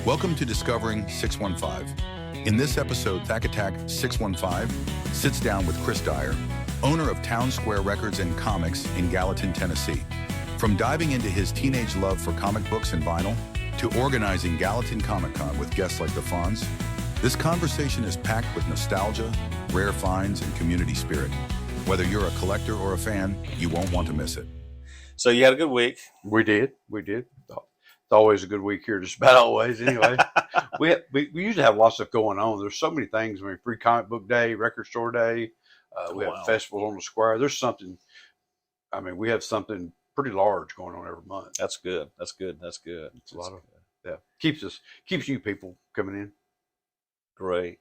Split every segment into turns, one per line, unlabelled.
Welcome to Discovering 615. In this episode, Thack Attack 615 sits down with Chris Dyer, owner of Towne Square Records and Comics in Gallatin, Tennessee. From diving into his teenage love for comic books and vinyl, to organizing Gallatin Comic Con with guests like the Fonz, this conversation is packed with nostalgia, rare finds, and community spirit. Whether you're a collector or a fan, you won't want to miss it.
So you had a good week.
We did. It's always a good week here, just about always. Anyway, we usually have lots of stuff going on. There's so many things. I mean, free comic book day, record store day. We have festivals on the square. There's something. I mean, we have something pretty large going on every month.
That's good. It's
a lot of keeps you people coming in.
Great.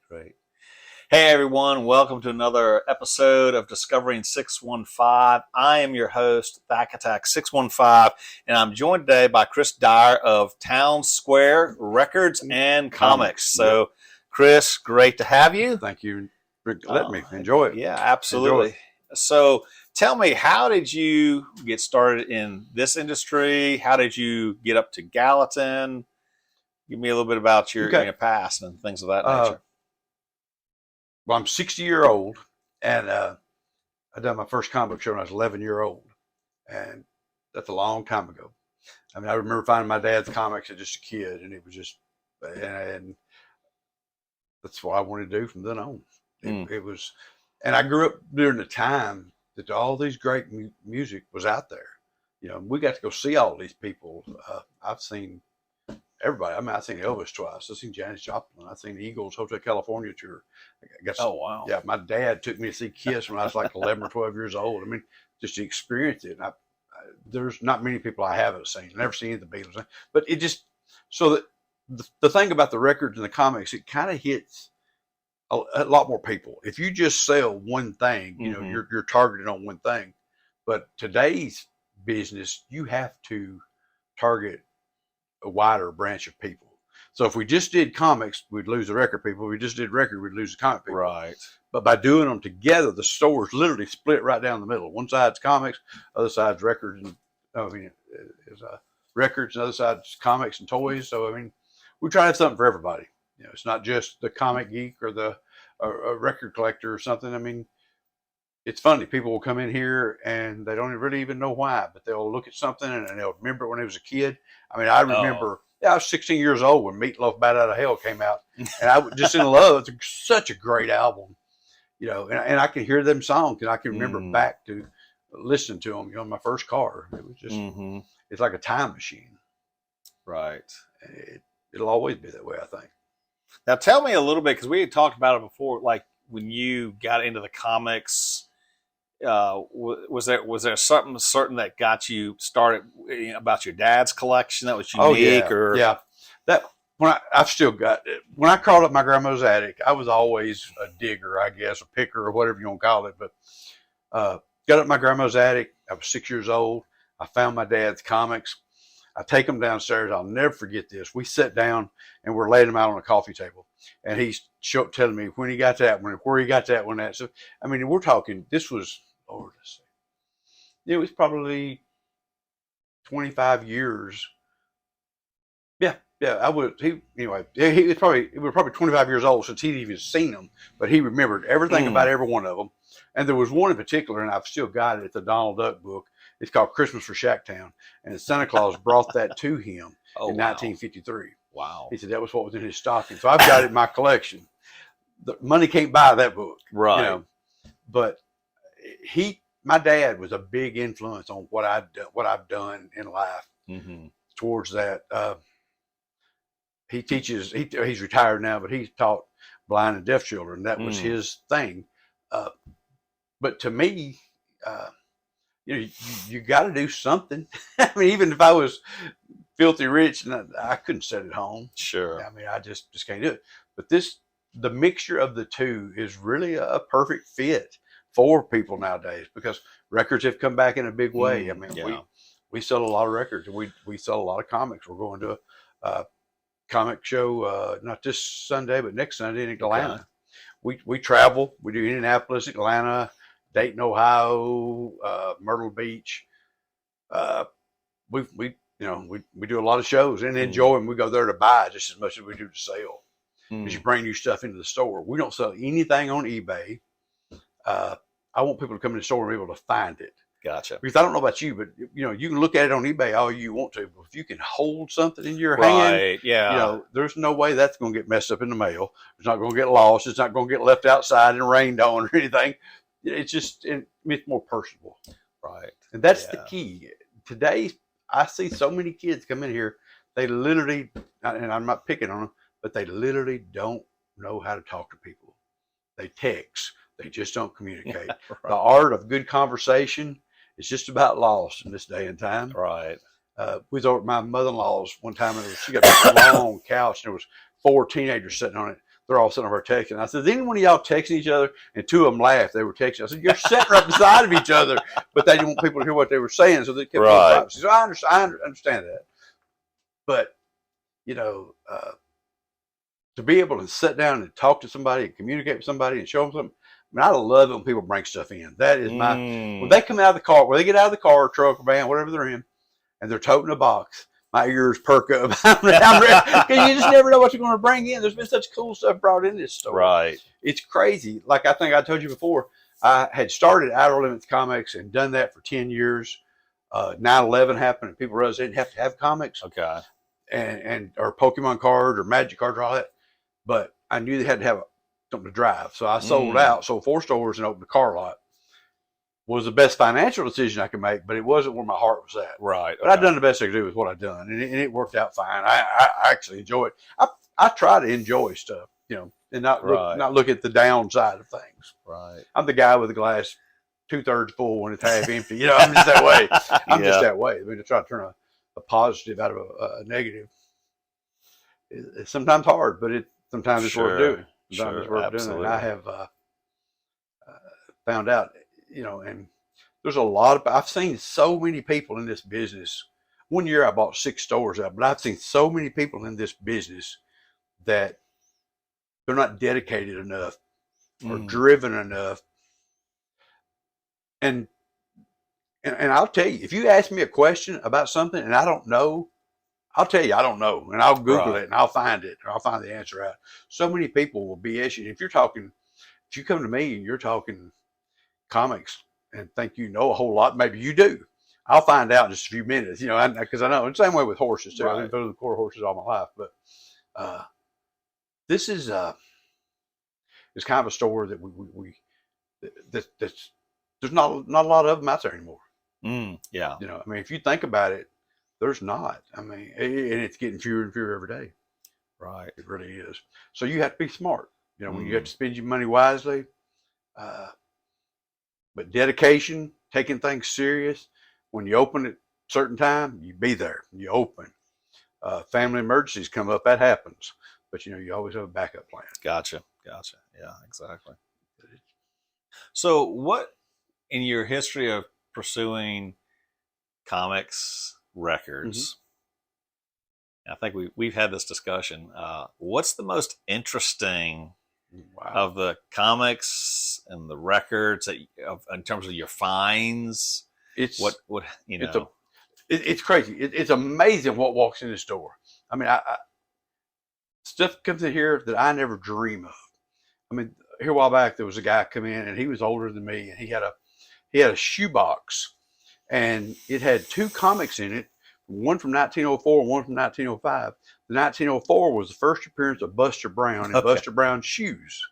Hey everyone, welcome to another episode of Discovering 615. I am your host, Thack Attack 615, and I'm joined today by Chris Dyer of Towne Square Records and Comics. So, Chris, great to have you.
Thank you for letting me enjoy it.
Yeah, absolutely. So, tell me, how did you get started in this industry? How did you get up to Gallatin? Give me a little bit about your past and things of that nature.
Well, I'm 60-year-old, and I done my first comic book show when I was 11-year-old, and that's a long time ago. I mean, I remember finding my dad's comics as just a kid, and it was just, and that's what I wanted to do from then on. It was, and I grew up during the time that all these great music was out there. You know, we got to go see all these people. I've seen everybody. I mean, I've seen Elvis twice. I've seen Janis Joplin. I've seen the Eagles Hotel California tour.
Oh, wow.
Yeah, my dad took me to see Kiss when I was like 11 or 12 years old. I mean, just to experience it. There's not many people I haven't seen. I've never seen the Beatles. But it just, so that the thing about the records and the comics, it kind of hits a lot more people. If you just sell one thing, you know, you're targeted on one thing. But today's business, you have to target a wider branch of people. So if we just did comics, we'd lose the record people. If we just did record, we'd lose the comic people.
Right.
But by doing them together, the store's literally split right down the middle. One side's comics, other side's records, and records, and other side's comics and toys. So I mean, we try to have something for everybody. You know, it's not just the comic geek or the a record collector or something. I mean, it's funny. People will come in here and they don't really even know why, but they'll look at something and they'll remember it when they was a kid. I mean, I remember, I was 16 years old when Meatloaf Bat Out of Hell came out, and I was just in love. It's such a great album, you know, and I can hear them songs, and I can remember back to listening to them, you know, in my first car. It was just, it's like a time machine.
Right.
It'll always be that way, I think.
Now, tell me a little bit, because we had talked about it before, like when you got into the comics, was there something certain that got you started about your dad's collection that was unique?
That when I've still got it. When I crawled up my grandmother's attic, I was always a digger, I guess, a picker or whatever you want to call it. But got up my grandmother's attic. I was 6 years old. I found my dad's comics. I take them downstairs. I'll never forget this. We sat down and we're laying them out on a coffee table, and he's telling me when he got that one, where he got that one at. So I mean, we're talking. This was, Lord, let's see, it was probably 25 years. Yeah. I would. He was probably 25 years old since he'd even seen them, but he remembered everything about every one of them. And there was one in particular, and I've still got it. It's the Donald Duck book. It's called Christmas for Shacktown, and Santa Claus brought that to him in 1953.
Wow.
He said that was what was in his stocking. So I've got it in my collection. The money can't buy that book,
right? You know?
But my dad was a big influence on what I've done in life towards that. He teaches. He's retired now, but he taught blind and deaf children. That was his thing. But to me, you know, you got to do something. I mean, even if I was filthy rich and I couldn't sit at home.
Sure.
I mean, I just can't do it. But the mixture of the two is really a perfect fit for people nowadays, because records have come back in a big way. I mean, we sell a lot of records, and we sell a lot of comics. We're going to a comic show, not this Sunday, but next Sunday in Atlanta. Okay. We travel. We do Indianapolis, Atlanta, Dayton, Ohio, Myrtle Beach. We You know, we do a lot of shows and enjoy them. We go there to buy just as much as we do to sell. Because you bring new stuff into the store. We don't sell anything on eBay. I want people to come in the store and be able to find it.
Gotcha.
Because I don't know about you, but you know, you can look at it on eBay all you want to, but if you can hold something in your hand, you know, there's no way that's going to get messed up in the mail. It's not going to get lost. It's not going to get left outside and rained on or anything. It's just, it's more personable.
Right.
And that's the key. Today, I see so many kids come in here, they literally, and I'm not picking on them, but they literally don't know how to talk to people. They text. They just don't communicate. Right. The art of good conversation is just about lost in this day and time.
Right.
We was over at my mother-in-law's one time, and she got a long couch, and there was 4 teenagers sitting on it. They're all sitting over texting. I said, "Is any one of y'all texting each other?" And 2 of them laughed. They were texting. I said, "You're sitting right beside of each other," but they didn't want people to hear what they were saying, so they kept privacy. So I understand that. But you know, to be able to sit down and talk to somebody and communicate with somebody and show them something. I mean, I love it when people bring stuff in. That is my, when they come out of the car, when they get out of the car, truck, or van, whatever they're in, and they're toting a box, my ears perk up. I'm ready, because you just never know what you're going to bring in. There's been such cool stuff brought in this store.
Right.
It's crazy. Like I think I told you before, I had started Outer Limits Comics and done that for 10 years. 9/11 happened, and people realized they didn't have to have comics.
Okay.
And or Pokemon cards or Magic cards or all that. But I knew they had to have something to drive. So I sold out, sold 4 stores and opened a car lot. Was the best financial decision I could make, but it wasn't where my heart was at.
Right.
But I've done the best I could do with what I've done, and it worked out fine. I actually enjoy it. I try to enjoy stuff, you know, and not look at the downside of things.
Right.
I'm the guy with the glass 2/3 full when it's half empty. You know, I'm just that way. I'm just that way. I mean, to try to turn a positive out of a negative. It's sometimes hard, but sometimes it's worth doing. Sometimes it's worth doing. And I have found out, you know, and there's a lot of, I've seen so many people in this business. One year I bought 6 stores out, but I've seen so many people in this business that they're not dedicated enough or driven enough. And I'll tell you, if you ask me a question about something and I don't know, I'll tell you I don't know, and I'll Google it and I'll find it, or I'll find the answer out. So many people will BS you. If you come to me and you're talking comics and think you know a whole lot, maybe you do. I'll find out in just a few minutes, you know, because I know. And the same way with horses too. I've been through the quarter horses all my life, but this is it's kind of a store that that's there's not a lot of them out there anymore.
Yeah.
You know, I mean, if you think about it, there's not. I mean, and it's getting fewer and fewer every day.
Right.
It really is. So you have to be smart. You know, when you have to spend your money wisely, but dedication, taking things serious. When you open at a certain time, you be there. You open. Family emergencies come up. That happens. But, you know, you always have a backup plan.
Gotcha. Yeah, exactly. So what, in your history of pursuing comics records, I think we've had this discussion, what's the most interesting of the comics and the records that in terms of your finds? It's
crazy. It's amazing what walks in this door. I mean, stuff comes in here that I never dream of. I mean, here a while back there was a guy come in and he was older than me, and he had a shoebox, and it had 2 comics in it, one from 1904 and one from 1905. The 1904 was the first appearance of Buster Brown and Buster Brown's shoes.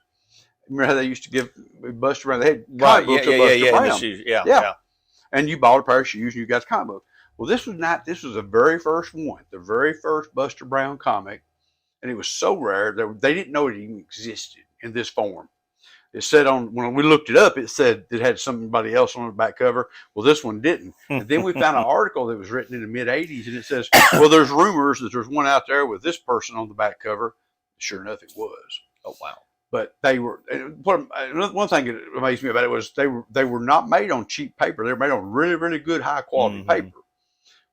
Remember how they used to give Buster Brown? They had comic books of Buster Brown.
The shoes. Yeah.
And you bought a pair of shoes and you got a comic book. Well, this was the very first one, the very first Buster Brown comic, and it was so rare that they didn't know it even existed in this form. It said when we looked it up, it said it had somebody else on the back cover. Well, this one didn't. And then we found an article that was written in the mid-'80s, and it says, well, there's rumors that there's one out there with this person on the back cover. Sure enough, it was.
Oh, wow.
But they were, one thing that amazed me about it was they were not made on cheap paper. They were made on really, really good, high-quality paper.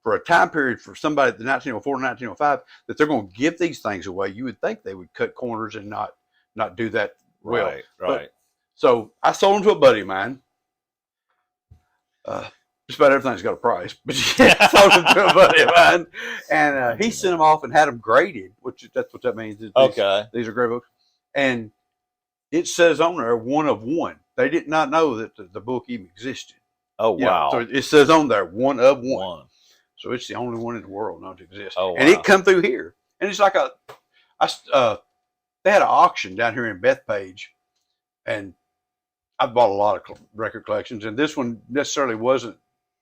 For a time period for somebody at the 1904 to 1905 that they're going to give these things away, you would think they would cut corners and not do that well.
Right.
So I sold them to a buddy of mine. just about everything's got a price, but yeah, sold them to a buddy of mine, and he sent them off and had them graded, which that's what that means. These are great books, and it says on there 1 of 1. They did not know that the book even existed.
Oh wow!
So it says on there 1 of 1. So it's the only one in the world not to exist.
Oh wow!
And it come through here, and it's like they had an auction down here in Bethpage, and I bought a lot of record collections, and this one necessarily wasn't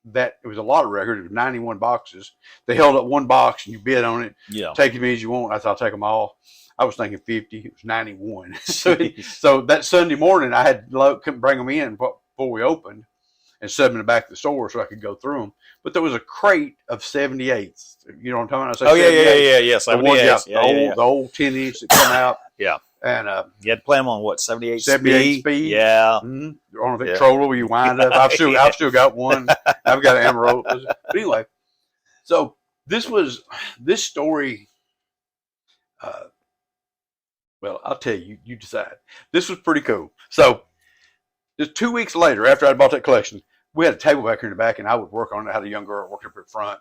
that. It was a lot of records. It was 91 boxes. They held up one box, and you bid on it.
Yeah.
Take as many as you want. I thought I'll take them all. I was thinking 50. It was 91. so that Sunday morning, I couldn't bring them in before we opened, and set them in the back of the store so I could go through them. But there was a crate of 78s. You know what I'm talking about?
Yeah.
78s. The old 10-inch that come out.
Yeah.
And
you had to play them on what, 78
speed?
Yeah.
Mm-hmm. On a Victrola where you wind up. I've still got one. I've got an Amarillo. But anyway, so this story. Well, I'll tell you. You decide. This was pretty cool. So just 2 weeks later, after I bought that collection, we had a table back here in the back, and I would work on it. I had a young girl working up at front.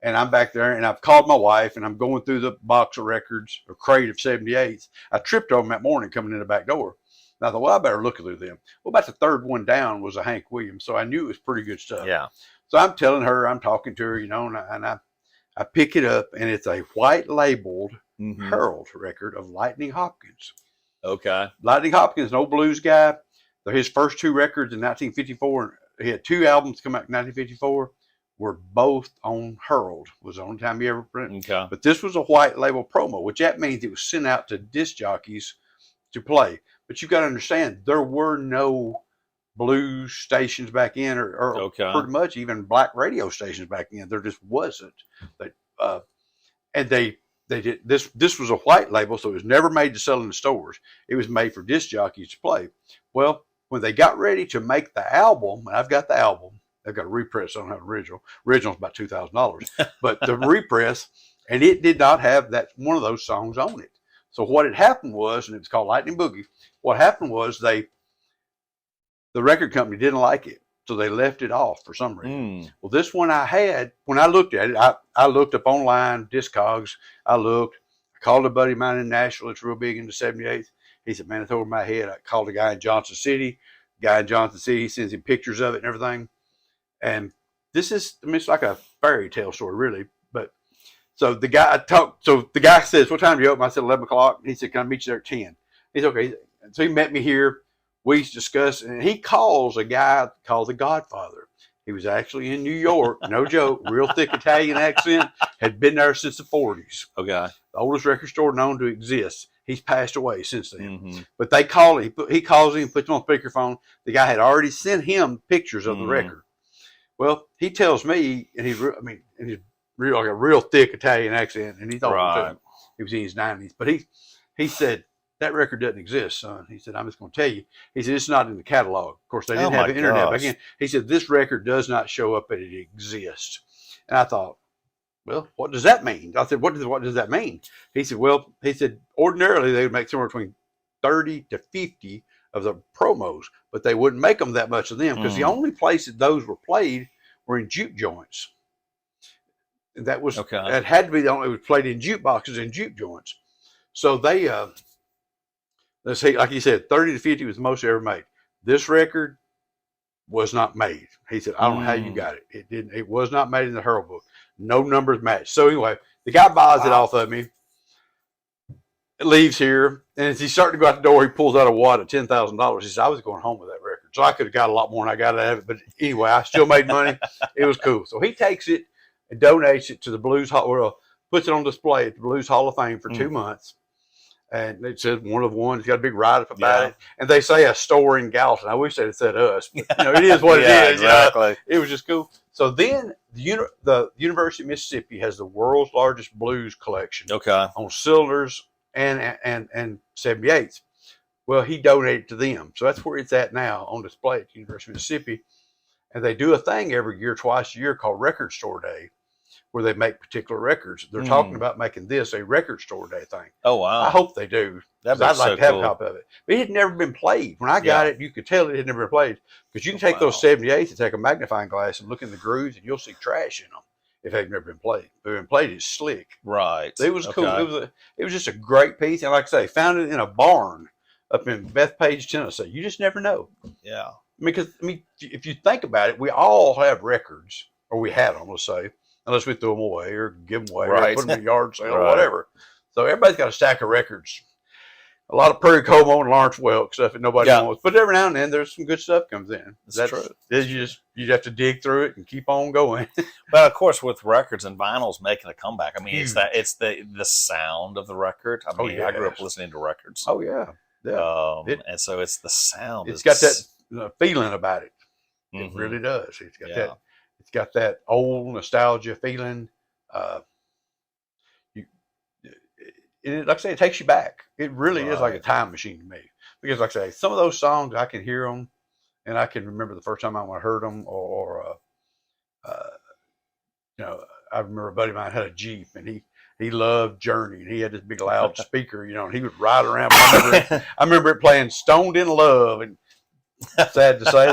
And I'm back there, and I've called my wife, and I'm going through the box of records, a crate of 78s. I tripped over them that morning coming in the back door. And I thought, well, I better look through them. Well, about the third one down was a Hank Williams, so I knew it was pretty good stuff.
Yeah.
So I'm telling her, I'm talking to her, and I pick it up, and it's a white labeled Herald record of Lightning Hopkins.
Okay.
Lightning Hopkins, an old blues guy. They're his first 2 records in 1954. He had 2 albums come out in 1954. Were both on Herald. Was the only time he ever printed.
Okay.
But this was a white label promo, which that means it was sent out to disc jockeys to play. But you've got to understand, there were no blues stations back in, or pretty much even black radio stations back in. There just wasn't. And they did this. This was a white label, so it was never made to sell in the stores. It was made for disc jockeys to play. Well, when they got ready to make the album, and I've got the album. They've got a repress. I don't have an original. Original's about $2,000, but the repress, and it did not have that one of those songs on it. So what had happened was, and it was called Lightning Boogie. What happened was the record company didn't like it, so they left it off for some reason. Well, this one I had when I looked at it. I looked up online, Discogs. I called a buddy of mine in Nashville. It's real big in the 78th. He said, "Man, it's over my head." I called a guy in Johnson City. He sends him pictures of it and everything. And this is, it's like a fairy tale story, really. But so the guy says, "What time do you open?" I said, 11 o'clock. He said, "Can I meet you there at 10?" He said, "Okay." So he met me here. We discussed, and he calls a guy called the Godfather. He was actually in New York, no joke, real thick Italian accent, had been there since the 40s.
Okay.
The oldest record store known to exist. He's passed away since then. But they call him, he calls him, puts him on speakerphone. The guy had already sent him pictures of the record. Well, he tells me, and he's real like a real thick Italian accent, and he thought he was in his 90s. But he said, "That record doesn't exist, son." He said, "I'm just going to tell you." He said, "It's not in the catalog." Of course, they didn't have the internet back then. He said, "This record does not show up that it exists." And I thought, well, what does that mean? I said, what does that mean? He said, well, ordinarily they would make somewhere between 30 to 50 of the promos, but they wouldn't make them that much of them because the only place that those were played were in juke joints. And that had to be the only, it was played in jukeboxes and juke joints. So they, let's see, like you said, 30 to 50 was the most ever made. This record was not made. He said, "I don't know how you got it. It was not made in the Herald book. No numbers matched." So anyway, the guy buys it off of me. It leaves here, and as he's starting to go out the door, he pulls out a wad of $10,000. He said, "I was going home with that record, so I could have got a lot more than I got out of it. But anyway, I still made money. It was cool." So he takes it and donates it to the Blues Hall, or puts it on display at the Blues Hall of Fame for 2 months. And it says 1 of 1. It's got a big write-up about it. And they say a store in Gallatin. I wish they'd have said us, but it is what it is.
Exactly.
It was just cool. So then the University of Mississippi has the world's largest blues collection.
Okay.
On cylinders and 78s. Well, he donated to them. So that's where it's at now, on display at the University of Mississippi. And they do a thing every year, twice a year, called Record Store Day, where they make particular records. They're talking about making this a record store day thing.
Oh, wow.
I hope they do.
I'd
I'd like to have
cool.
a copy of it. But it had never been played. When I got it, you could tell it had never been played. Because you can take those 78s and take a magnifying glass and look in the grooves, and you'll see trash in them if they've never been played. If they've been played, it's slick.
Right.
It was cool. It was just a great piece. And like I say, found it in a barn up in Bethpage, Tennessee. You just never know.
Yeah.
Because, if you think about it, we all have records, or we had them, let's say, unless we threw them away or give them away or put them in a yard sale or whatever. So everybody's got a stack of records. A lot of Prairie Como and Lawrence Welk stuff that nobody wants. But every now and then there's some good stuff comes in.
That's true.
You have to dig through it and keep on going.
But of course, with records and vinyls making a comeback, I mean, it's the sound of the record. I mean, I grew up listening to records.
Oh yeah, yeah.
And so it's the sound.
It's got that feeling about it. It really does. It's got that. It's got that old nostalgia feeling. Like I say, it takes you back. It really is like a time machine to me. Because, like I say, some of those songs I can hear them, and I can remember the first time I heard them. Or I remember a buddy of mine had a Jeep, and he loved Journey, and he had this big loud speaker, and he would ride around. I remember it playing "Stoned in Love," and sad to say,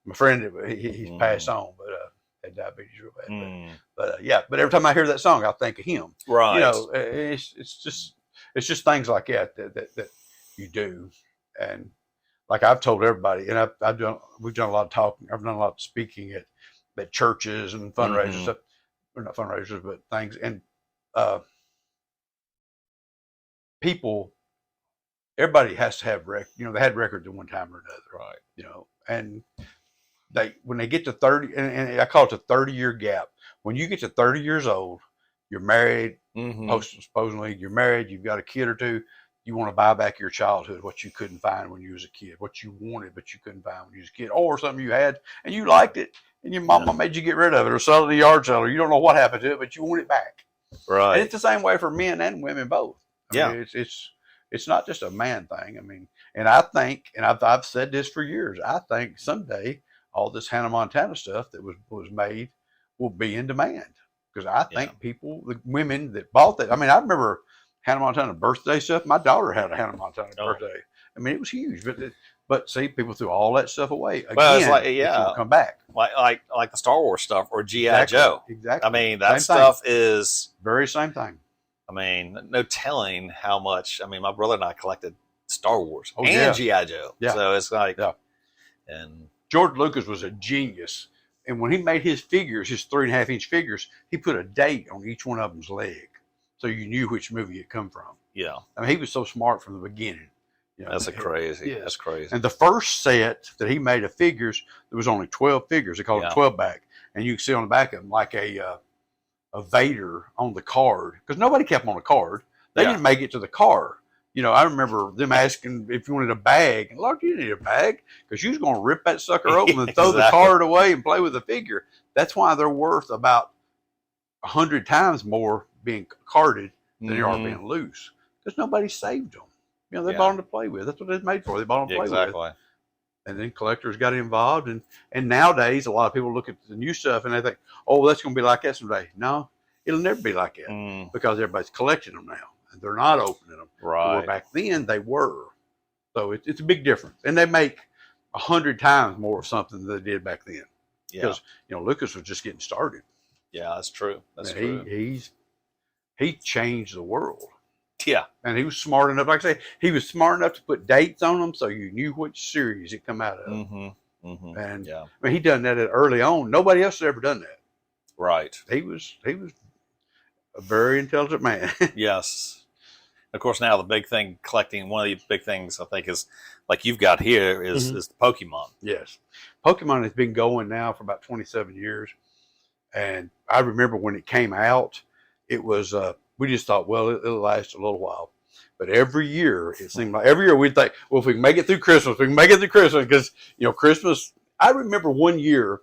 my friend he's passed on, but had diabetes real bad. But every time I hear that song, I think of him.
Right.
It's just things like that you do, and like I've told everybody, and we've done a lot of talking. I've done a lot of speaking at churches and fundraisers stuff. Or not fundraisers, but things, and people. Everybody has to have they had records at one time or another,
right?
And when they get to 30, and I call it a 30-year gap. When you get to 30 years old, you're married, supposedly you're married, you've got a kid or two, you want to buy back your childhood, what you couldn't find when you was a kid, what you wanted but you couldn't find when you was a kid, or something you had and you liked it, and your mama made you get rid of it or sell it at the yard sale, or you don't know what happened to it, but you want it back.
Right.
And it's the same way for men and women both.
I
mean, it's not just a man thing. I mean, and I think, and I've said this for years, I think someday all this Hannah Montana stuff that was made will be in demand, because I think the women that bought that. I mean, I remember Hannah Montana birthday stuff. My daughter had a Hannah Montana birthday. I mean, it was huge, but see, people threw all that stuff away. Again,
well, it's like it
come back
like the Star Wars stuff or G.I. Joe.
Exactly.
I mean, that stuff is
very same thing.
I mean, no telling how much. I mean, my brother and I collected Star Wars and G.I. Joe.
Yeah.
So it's like, and
George Lucas was a genius. And when he made his figures, his 3.5-inch figures, he put a date on each one of them's leg, so you knew which movie it come from.
Yeah.
I mean, he was so smart from the beginning.
That's crazy. That's crazy.
And the first set that he made of figures, there was only 12 figures. They called it 12 back. And you can see on the back of them like a Vader on the card, because nobody kept on a card. They didn't make it to the car. I remember them asking if you wanted a bag. And Lord, you didn't need a bag, because you was going to rip that sucker open and throw the card away and play with the figure. That's why they're worth about 100 times more being carded than they are being loose, because nobody saved them. They bought them to play with. That's what they're made for. They bought them to play with. And then collectors got involved. And nowadays, a lot of people look at the new stuff and they think, oh, that's going to be like that someday. No, it'll never be like that, because everybody's collecting them now. And they're not opening them.
Right.
Where back then, they were. So it's a big difference. And they make 100 times more of something than they did back then.
Yeah.
Because, Lucas was just getting started.
Yeah, that's true. That's true.
He changed the world.
Yeah.
And he was smart enough, like I say, he was smart enough to put dates on them so you knew which series it come out of. And I mean, he done that early on. Nobody else has ever done that.
Right.
He was a very intelligent man.
Yes. Of course, now the big thing collecting, one of the big things I think is, like you've got here, is the Pokemon.
Yes. Pokemon has been going now for about 27 years. And I remember when it came out, it was, we just thought, well, it'll last a little while. But every year, it seemed like we'd think, well, if we can make it through Christmas, we can make it through Christmas. Because, Christmas, I remember one year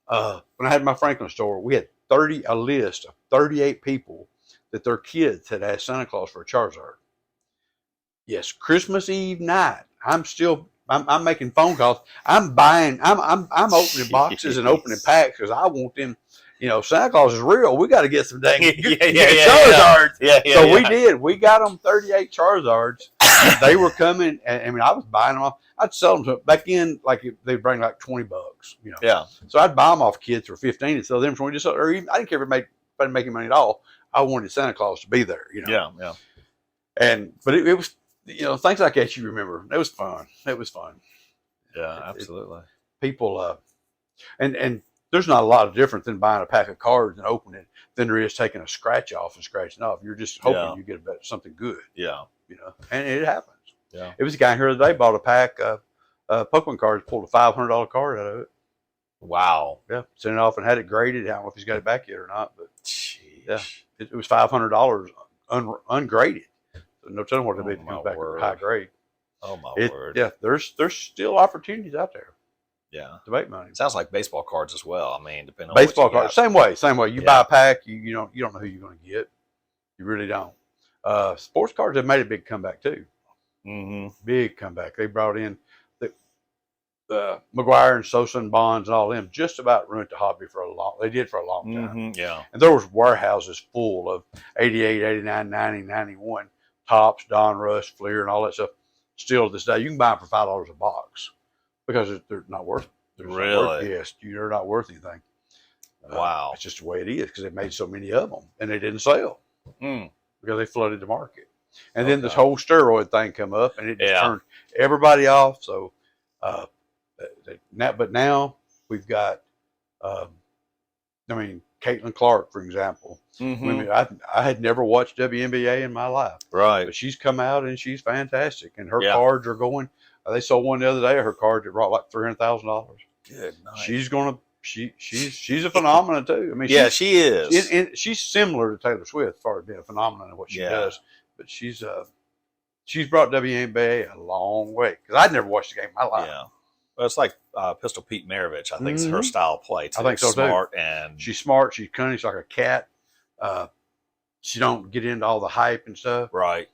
when I had my Franklin store, we had a list of 38 people that their kids had asked Santa Claus for a Charizard. Yes, Christmas Eve night, I'm making phone calls. I'm opening boxes and opening packs, because I want them. Santa Claus is real. We got to get some dang
Charizards.
So we did. We got them 38 Charizards. They were coming, and I mean, I was buying them off. I'd sell them to, back in, like they'd bring like $20.
Yeah.
So I'd buy them off kids for 15 and sell them for 20. Or even, I didn't care if it wasn't making money at all. I wanted Santa Claus to be there.
Yeah.
But it was, things like that you remember. It was fun.
Yeah, absolutely.
People, and there's not a lot of difference than buying a pack of cards and opening it than there is taking a scratch off and scratching off. You're just hoping you get something good.
Yeah.
And it happens.
Yeah.
It was a guy here today bought a pack of Pokemon cards, pulled a $500 card out of it.
Wow.
Yeah. Sent it off and had it graded. I don't know if he's got it back yet or not, but
Jeez.
yeah, it was $500 ungraded. So no telling what it'll be if it
my
comes back
word.
with a high grade.
Oh my word.
Yeah, there's still opportunities out there
Yeah.
to make money.
Sounds like baseball cards as well. I mean, depending on
Baseball
what you
cards,
got.
same way. You buy a pack, you don't know who you're going to get. You really don't. Sports cards have made a big comeback too.
Mm-hmm.
Big comeback. They brought in the McGuire and Sosa and Bonds and all them. Just about ruined the hobby for a long time.
Mm-hmm. Yeah.
And there was warehouses full of 88, 89, 90, 91 Tops, Don Rush, Fleer, and all that stuff. Still to this day, you can buy them for $5 a box because they're not worth.
Really?
Yes, they're not worth anything.
Wow.
It's just the way it is because they made so many of them and they didn't sell because they flooded the market. And then this whole steroid thing come up and it just turned everybody off. So, but now we've got, Caitlin Clark, for example.
Mm-hmm.
I had never watched WNBA in my life.
Right.
But she's come out and she's fantastic. And her cards are going. They sold one the other day. Her cards that brought like $300,000.
Good night.
She's a phenomenon too. I mean,
she is.
She's similar to Taylor Swift as far as being a phenomenon in what she does. But she's brought WNBA a long way because I'd never watched a game in my life.
Yeah. Well, it's like Pistol Pete Maravich. I think it's her style of play too.
I think so
smart
too.
And
she's smart. She's cunning. She's like a cat. She don't get into all the hype and stuff.
Right.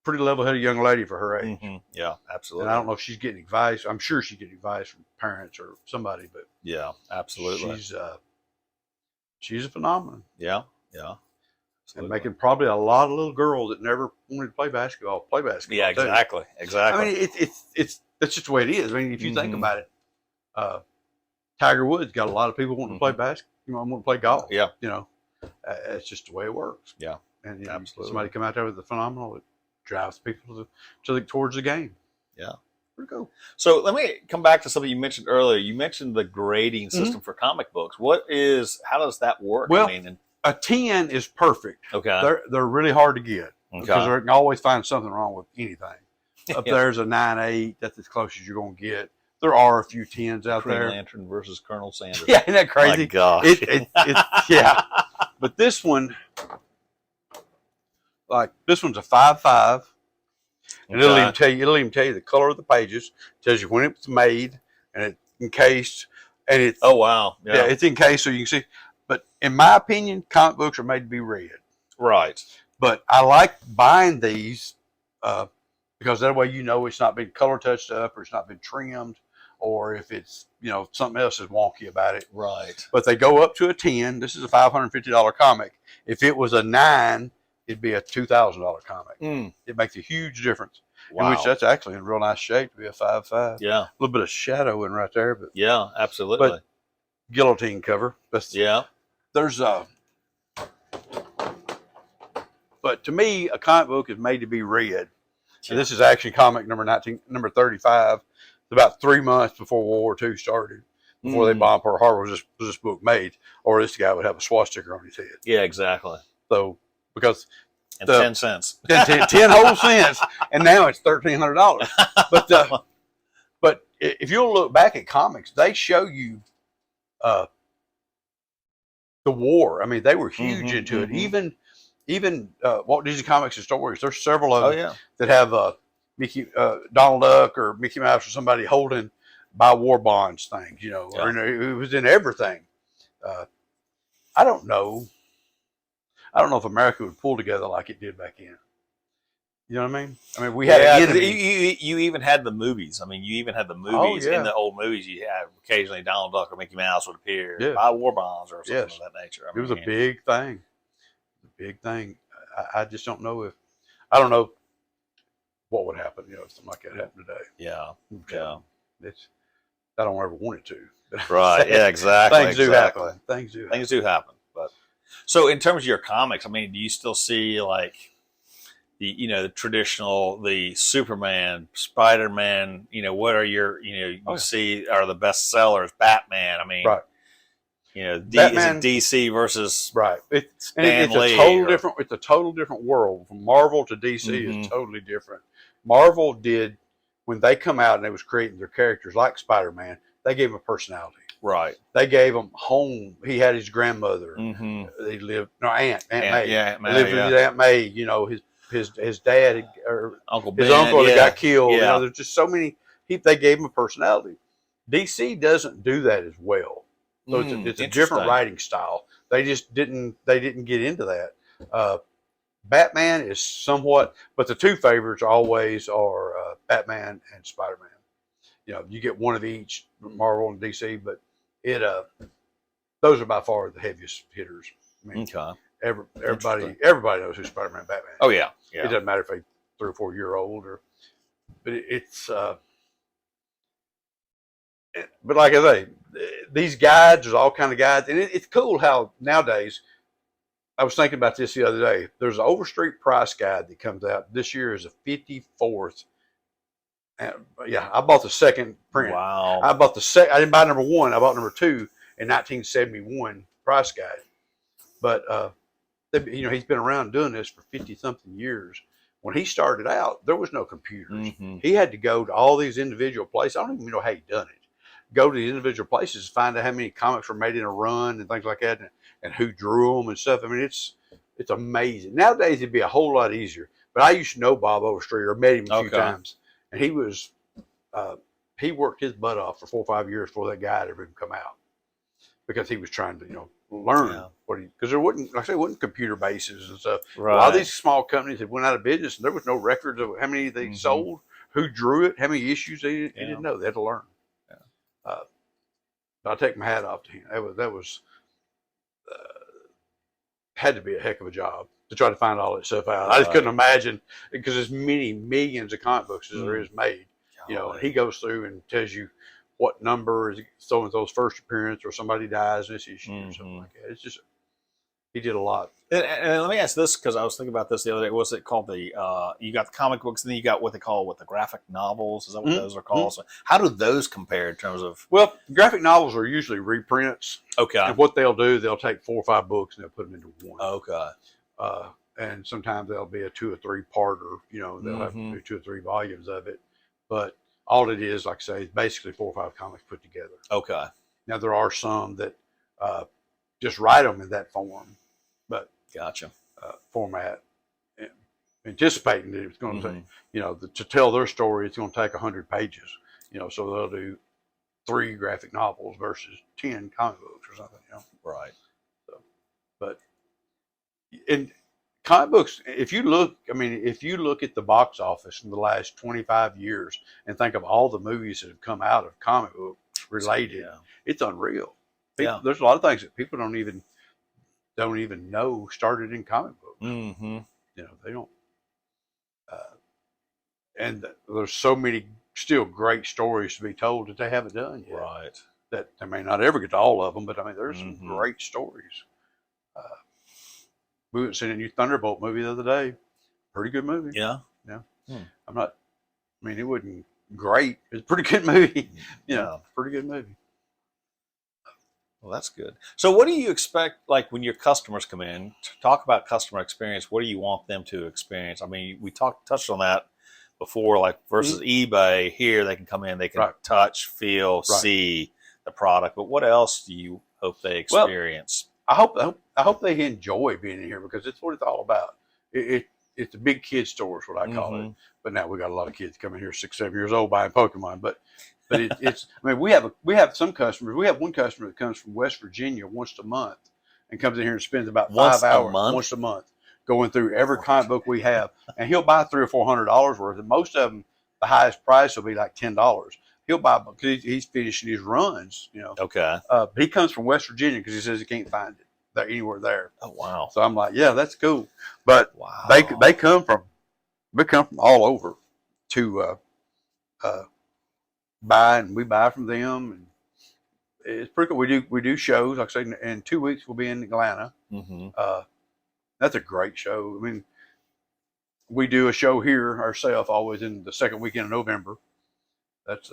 Pretty level-headed young lady for her age.
Mm-hmm. Yeah, absolutely.
And I don't know if she's getting advice. I'm sure she's getting advice from parents or somebody, but
yeah, absolutely.
She's a phenomenon.
Yeah.
Absolutely. And making probably a lot of little girls that never wanted to play basketball.
Yeah, exactly.
Too.
Exactly.
I mean, it's that's just the way it is. I mean, if you think about it, Tiger Woods got a lot of people wanting to play basketball, want to play golf.
Yeah.
It's just the way it works.
Yeah.
And
absolutely.
Somebody come out there with a phenomenal, it drives people towards the game.
Yeah.
Pretty cool.
So let me come back to something you mentioned earlier. You mentioned the grading system for comic books. How does that work?
Well,
I mean,
a 10 is perfect.
Okay.
They're really hard to get because
Okay.
they can always find something wrong with anything. Up
Yeah.
there's a 9.8. That's as close as you're going to get. There are a few 10s out
Green
there.
Lantern versus Colonel Sanders.
Yeah, isn't that crazy?
My gosh.
Yeah. But this one, this one's a 5.5. And it'll even tell you the color of the pages, tells you when it was made, and it's encased, and it's
Oh wow.
yeah, it's encased so you can see. But in my opinion, comic books are made to be read.
Right.
But I like buying these because that way it's not been color touched up or it's not been trimmed, or if it's something else is wonky about it.
Right.
But they go up to a 10. This is a $550 comic. If it was a 9, it'd be a $2,000 comic. It makes a huge difference.
Wow.
In which that's actually in real nice shape to be a 5.5.
Yeah.
A little bit of shadowing right there, but
Yeah, absolutely.
But guillotine cover. There's but to me, a comic book is made to be read. And this is Action Comic number 35. It's about 3 months before World War II started. Before they bombed Pearl Harbor, was this book made, or this guy would have a swastika on his head.
Yeah, exactly.
So because
And 10 cents.
10 whole cents, and now it's $1,300. But if you'll look back at comics, they show you the war. I mean, they were huge into it. Even Walt Disney Comics and Stories. There's several of them that have Donald Duck or Mickey Mouse or somebody holding buy war bonds things. Or it was in everything. I don't know if America would pull together like it did back then. You know what I mean? I mean, we had an enemy.
You even had the movies. I mean, you even had the movies in the old movies. You had occasionally Donald Duck or Mickey Mouse would appear, buy war bonds or something of that nature. I mean,
it was a big thing. A big thing. I just don't know I don't know what would happen, if something like that happened today.
Yeah.
I don't ever want it to.
Right. Yeah, exactly.
Things do happen.
Things do happen. But so in terms of your comics, I mean, do you still see like the traditional, the Superman, Spider-Man, what are your, see are the best sellers, Batman. I mean,
right.
Batman, DC versus
it's a total different world. From Marvel to DC is totally different. Marvel did, when they come out and they was creating their characters like Spider-Man, they gave him a personality.
Right.
They gave him home. He had his grandmother. He lived, Aunt May.
Yeah, Aunt May.
He lived with his Aunt May. His dad or
Uncle Ben,
his uncle that got killed. Yeah. There's just so many. They gave him a personality. DC doesn't do that as well. So it's a different writing style. They just didn't get into that. Batman is somewhat, but the two favorites always are Batman and Spider-Man. You get one of each, Marvel and DC, but those are by far the heaviest hitters. I mean, everybody knows who Spider-Man and Batman is.
Oh yeah.
It doesn't matter if they're 3 or 4 year old but it's but like I say, these guides, there's all kind of guides, and it's cool how nowadays. I was thinking about this the other day. There's an Overstreet price guide that comes out this year. Is the 54th. And I bought the second print.
Wow.
I bought the I didn't buy number 1. I bought number 2 in 1971 price guide. But he's been around doing this for 50-something years. When he started out, there was no computers. He had to go to all these individual places. I don't even know how he done it. Go to the individual places, find out how many comics were made in a run and things like that, and who drew them and stuff. I mean, it's amazing. Nowadays, it'd be a whole lot easier. But I used to know Bob Overstreet, or met him a few times, and he was he worked his butt off for 4 or 5 years before that guide ever even come out, because he was trying to learn because there wasn't, like I say, wasn't computer bases and stuff. Right. A lot of these small companies had went out of business, and there was no records of how many they sold, who drew it, how many issues they didn't know. They had to learn. I take my hat off to him. That was had to be a heck of a job to try to find all that stuff out. I just couldn't imagine, because there's many millions of comic books as there is made. And he goes through and tells you what number is so and so's first appearance, or somebody dies in this issue or something like that. It's just, he did a lot.
And let me ask this, because I was thinking about this the other day. What's it called? You got the comic books, and then you got what they call the graphic novels. Is that what those are called? So how do those compare in terms of?
Well, graphic novels are usually reprints.
Okay.
And what they'll do, they'll take 4 or 5 books and they'll put them into one.
Okay.
And sometimes there'll be a 2 or 3 parter. They'll have to do 2 or 3 volumes of it. But all it is, like I say, is basically 4 or 5 comics put together.
Okay.
Now there are some that just write them in that form, but
gotcha.
Format, anticipating that it's going to take, to tell their story, it's going to take 100 pages. So they'll do 3 graphic novels versus 10 comic books or something.
Right.
So, but in comic books, if you look at the box office in the last 25 years and think of all the movies that have come out of comic books related, it's unreal. There's a lot of things that people don't even know started in comic books. They don't. And there's so many still great stories to be told that they haven't done yet.
Right.
That they may not ever get to all of them, but I mean, there's some great stories. We went and seen a new Thunderbolt movie the other day. Pretty good movie.
Yeah.
It wasn't great. It's a pretty good movie. Pretty good movie.
Well, that's good. So what do you expect, like when your customers come in, to talk about customer experience? What do you want them to experience? I mean, we touched on that before, like versus eBay. Here they can come in, they can touch, feel, see the product. But what else do you hope they experience?
Well, I hope they enjoy being in here, because it's what it's all about. It's a big kid store is what I call it. But now we got a lot of kids coming here 6, 7 years old buying Pokemon. But it's I mean, we have some customers. We have one customer that comes from West Virginia once a month and comes in here and spends about 5 hours once a month going through every comic book we have, and he'll buy $300 or $400 worth, and most of them, the highest price will be like $10. He'll buy because he's finishing his runs,
Okay.
But he comes from West Virginia because he says he can't find it there anywhere there.
Oh wow.
So I'm like, yeah, that's cool. But
Wow.
they come from all over to buy, and we buy from them, and it's pretty cool. We do shows. Like I say, in 2 weeks we'll be in Atlanta.
Mm-hmm.
That's a great show. I mean, we do a show here ourselves always in the second weekend of November. That's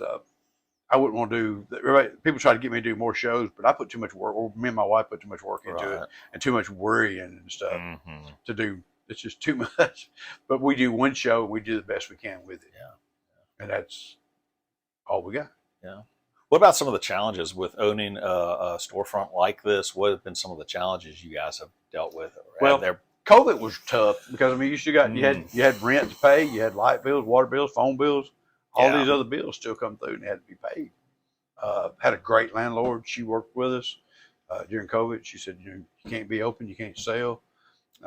I wouldn't want to do. People try to get me to do more shows, but I put too much work, or me and my wife put too much work into it, and too much worrying and stuff to do. It's just too much. But we do one show, and we do the best we can with it.
Yeah.
And that's all we got.
Yeah. What about some of the challenges with owning a storefront like this? What have been some of the challenges you guys have dealt with?
Well, COVID was tough because you still got you had rent to pay, you had light bills, water bills, phone bills, all these other bills still come through and had to be paid. Had a great landlord. She worked with us during COVID. She said, you can't be open, you can't sell.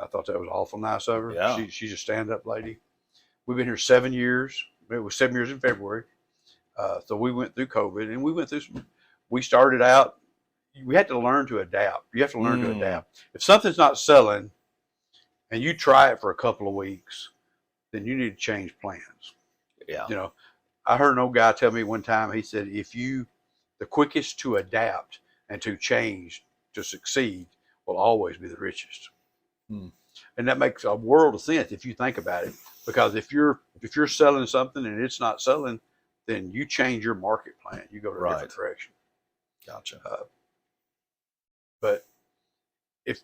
I thought that was awful nice of her.
Yeah.
She's a stand-up lady. We've been here 7 years. It was 7 years in February. So we went through COVID, and we went through we started out, we had to learn to adapt. You have to learn to adapt. If something's not selling and you try it for a couple of weeks, then you need to change plans.
Yeah.
I heard an old guy tell me one time, he said, the quickest to adapt and to change to succeed will always be the richest. And that makes a world of sense if you think about it, because if you're selling something and it's not selling, then you change your market plan. You go to a different direction.
Gotcha.
But if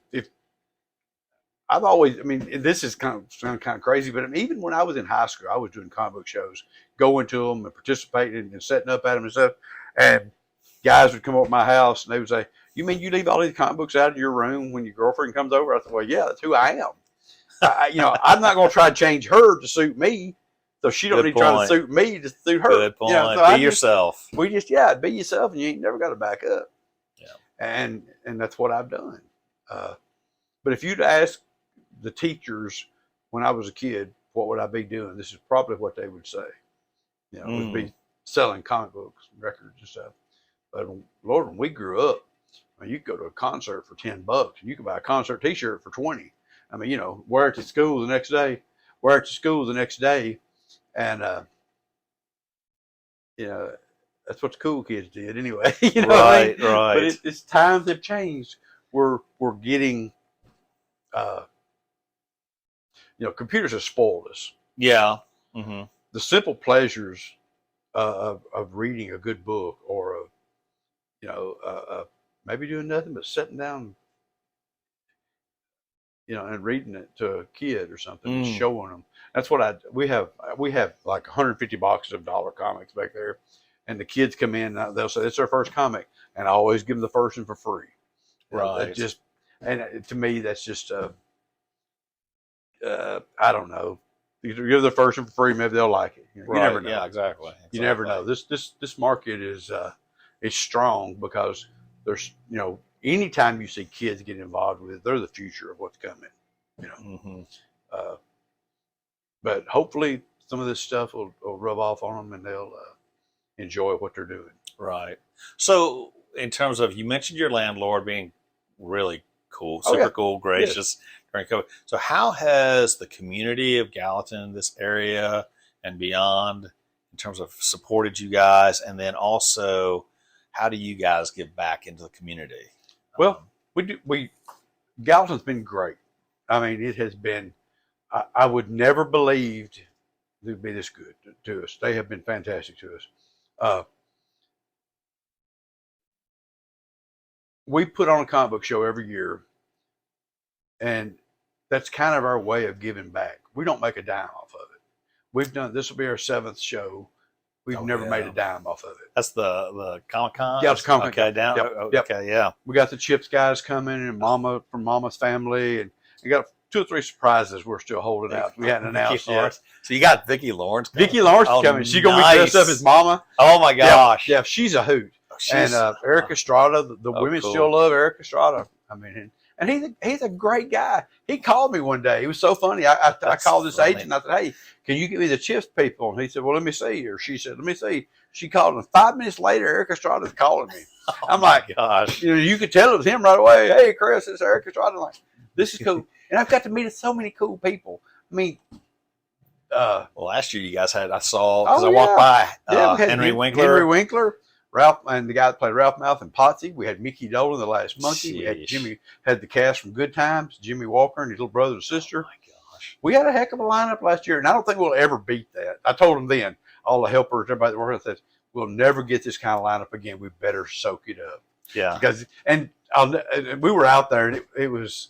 I've always, this is kind of crazy, but even when I was in high school, I was doing comic book shows, going to them and participating and setting up at them and stuff. And guys would come over to my house and they would say, "You mean you leave all these comic books out of your room when your girlfriend comes over?" I said, "Well, yeah, that's who I am. I'm not going to try to change her to suit me. So she don't need to try to suit me to suit her."
Good point.
So
be yourself.
Be yourself, and you ain't never got to back up.
Yeah.
And that's what I've done. But if you'd ask the teachers when I was a kid, what would I be doing? This is probably what they would say. It would be selling comic books, records, and stuff. But Lord, when we grew up, you could go to a concert for $10, and you could buy a concert T-shirt for $20. Wear it to school the next day. And that's what the cool kids did anyway.
Right.
But it's times have changed. We're getting, computers have spoiled us.
Yeah. Mm-hmm.
The simple pleasures of reading a good book, or maybe doing nothing but sitting down, and reading it to a kid or something, and showing them. That's what we have like 150 boxes of dollar comics back there, and the kids come in, they'll say it's their first comic, and I always give them the first one for free.
Right.
To me, that's just I don't know. You give the first one for free, maybe they'll like it. You never know.
Yeah, exactly.
You never know. This market is strong because there's anytime you see kids get involved with it, they're the future of what's coming. But hopefully some of this stuff will rub off on them and they'll enjoy what they're doing.
Right. So in terms of, you mentioned your landlord being really cool, super cool, gracious during COVID. So how has the community of Gallatin, this area and beyond, in terms of supported you guys? And then also, how do you guys give back into the community?
Well, Gallatin's been great. It has been, I would never believed it would be this good to us. They have been fantastic to us. We put on a comic book show every year, and that's kind of our way of giving back. We don't make a dime off of it. This will be our 7th show. We've never made a dime off of it.
That's the Comic Con?
Yeah, it's Comic Con.
Okay, down.
Yep.
Okay, yeah.
We got the Chips guys coming, and from Mama's family, and we got 2 or 3 surprises we're still holding out. We hadn't announced yet.
So you got Vicki Lawrence coming.
Vicki Lawrence is coming. She's going to be dressed up as Mama.
Oh, my gosh.
Yeah, she's a hoot. And Eric Estrada, the women still love Eric Estrada. And he's a great guy. He called me one day. It was so funny. I called this agent. And I said, "Hey, can you give me the chips people?" And he said, "Well, let me see." Or she said, "Let me see." She called him. 5 minutes later, Eric Estrada's calling me. I'm like,
gosh,
you could tell it was him right away. "Hey, Chris, it's Eric Estrada." I'm like, this is cool. And I've got to meet so many cool people. I mean,
well, last year you guys had, I saw, because I walked by Henry Winkler.
Henry Winkler, Ralph, and the guy that played Ralph Mouth and Potsy. We had Mickey Dolan, the Last Monkey. We had Jimmy, had the cast from Good Times, Jimmy Walker and his little brother and sister.
Oh my gosh.
We had a heck of a lineup last year, and I don't think we'll ever beat that. I told them then, all the helpers, everybody that worked with us, we'll never get this kind of lineup again. We better soak it up.
Yeah.
Because, and we were out there, and it was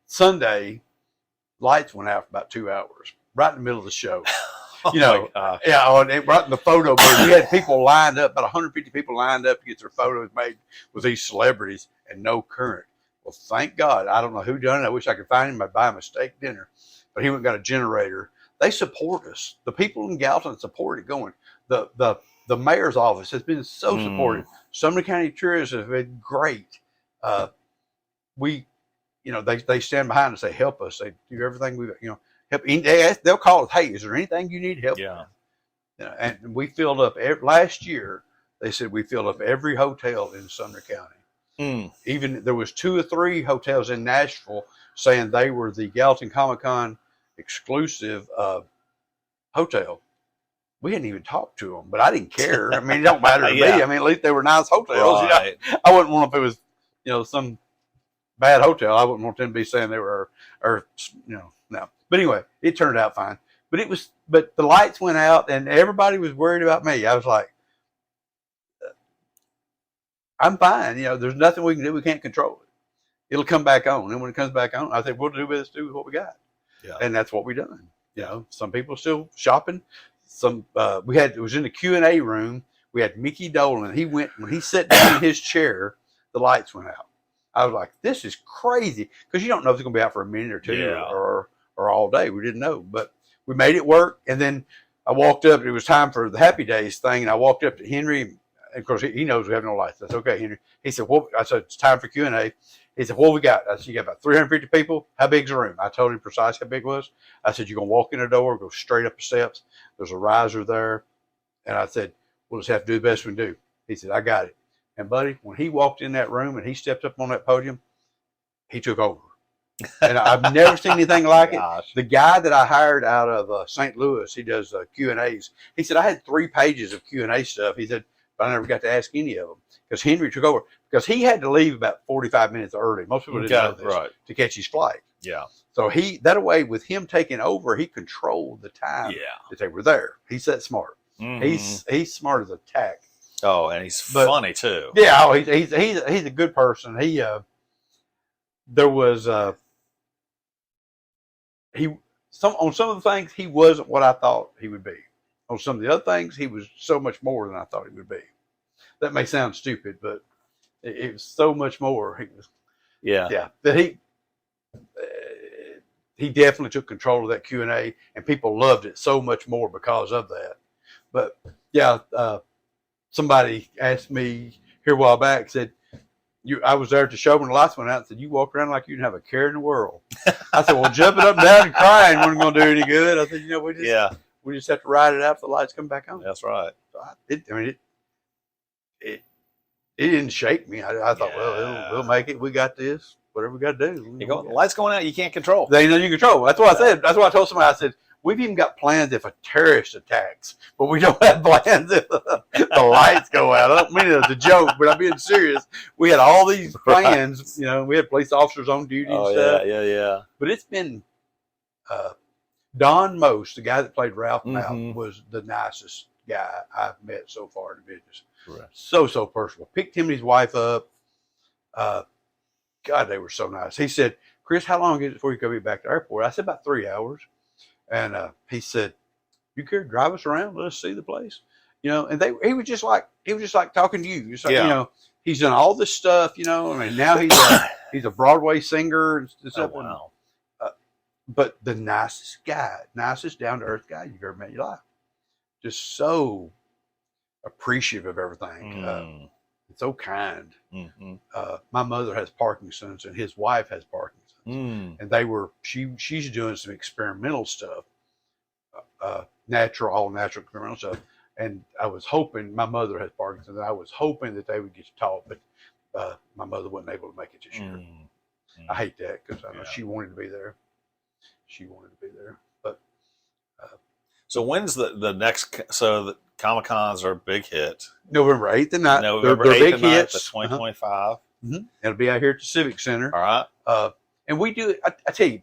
Sunday, lights went out for about 2 hours, right in the middle of the show. You know, right in the photo booth. We had people lined up, about 150 people lined up to get their photos made with these celebrities, and no current. Well, thank God. I don't know who done it. I wish I could find him. I'd buy him a steak dinner. But he went and got a generator. They support us. The people in Gallatin support it going. The mayor's office has been so supportive. Sumner County Tourism has been great. They stand behind us. They help us. They do everything we, help. They'll call us. "Hey, is there anything you need help with?" And we filled up last year. They said we filled up every hotel in Sumner County. Even there was 2 or 3 hotels in Nashville saying they were the Gallatin Comic Con exclusive hotel. We hadn't even talked to them, but I didn't care. I mean, it don't matter to me. I mean, at least they were nice hotels.
Right.
I wouldn't want if it was, some bad hotel. I wouldn't want them to be saying they were, no. But anyway, it turned out fine. But the lights went out and everybody was worried about me. I was like, I'm fine. There's nothing we can do. We can't control it. It'll come back on. And when it comes back on, I think we'll do what we got.
Yeah.
And that's what we done. Some people are still shopping. It was in the Q&A room. We had Mickey Dolan. When he sat down in his chair, the lights went out. I was like, this is crazy. Because you don't know if it's going to be out for a minute or two or all day. We didn't know. But we made it work. And then I walked up. It was time for the Happy Days thing. And I walked up to Henry. And of course, he knows we have no lights. That's okay, Henry. He said, I said, "It's time for Q&A. He said, "What we got?" I said, "You got about 350 people. How big's the room?" I told him precisely how big it was. I said, "You're going to walk in the door, go straight up the steps. There's a riser there." And I said, "We'll just have to do the best we can do." He said, "I got it." And buddy, when he walked in that room and he stepped up on that podium, he took over. And I've never seen anything like it. The guy that I hired out of St. Louis, he does Q&As. He said, "I had 3 pages of Q&A stuff." He said, "But I never got to ask any of them." Because Henry took over. Because he had to leave about 45 minutes early. Most people didn't know this, to catch his flight.
Yeah.
So that way, with him taking over, he controlled the time that they were there. He's that smart. He's smart as a tack.
Oh, and he's funny too.
Yeah, he's a good person. There was on some of the things he wasn't what I thought he would be. On some of the other things, he was so much more than I thought he would be. That may sound stupid, but it was so much more. He was, that he definitely took control of that Q&A, and people loved it so much more because of that. But somebody asked me here a while back, said, I was there at the show when the lights went out, and said, "You walk around like you didn't have a care in the world." I said, "Well, jumping up and down and crying wasn't going to do any good." I said, we just have to ride it out till the lights come back on.
That's right.
So it didn't shake me. I thought, well, we'll make it. We got this. Whatever we got to do.
The lights going out, you can't control.
They know you control. That's what I said. That's what I told somebody. I said, "We've even got plans if a terrorist attacks, but we don't have plans if the lights go out." I don't mean it as a joke, but I'm being serious. We had all these plans. We had police officers on duty and stuff.
Yeah.
But it's been Donnie Most, the guy that played Ralph Mouth, was the nicest guy I've met so far in the business.
Right. So
personal. Picked him and his wife up. God, they were so nice. He said, "Chris, how long is it before you go back to the airport?" I said, "About 3 hours." And he said, "You care to drive us around? Let us see the place." And he was just like talking to you. Just like, he's done all this stuff. Now he's a Broadway singer and stuff.
Oh, wow.
But the nicest guy, nicest down to earth guy you've ever met in your life. Just so appreciative of everything. so kind.
Mm-hmm.
My mother has Parkinson's, and his wife has Parkinson's, and she's doing some experimental stuff, all natural experimental stuff. And I was hoping, my mother has Parkinson's, and I was hoping that they would get to talk, but my mother wasn't able to make it this year. I hate that because I know she wanted to be there. But
so when's the next? So the Comic Cons are a big hit.
November 8th and 9th.
November
they're
8th
big
and 9th,
hits.
the 2025.
It'll be out here at the Civic Center.
All right.
And we do. I tell you,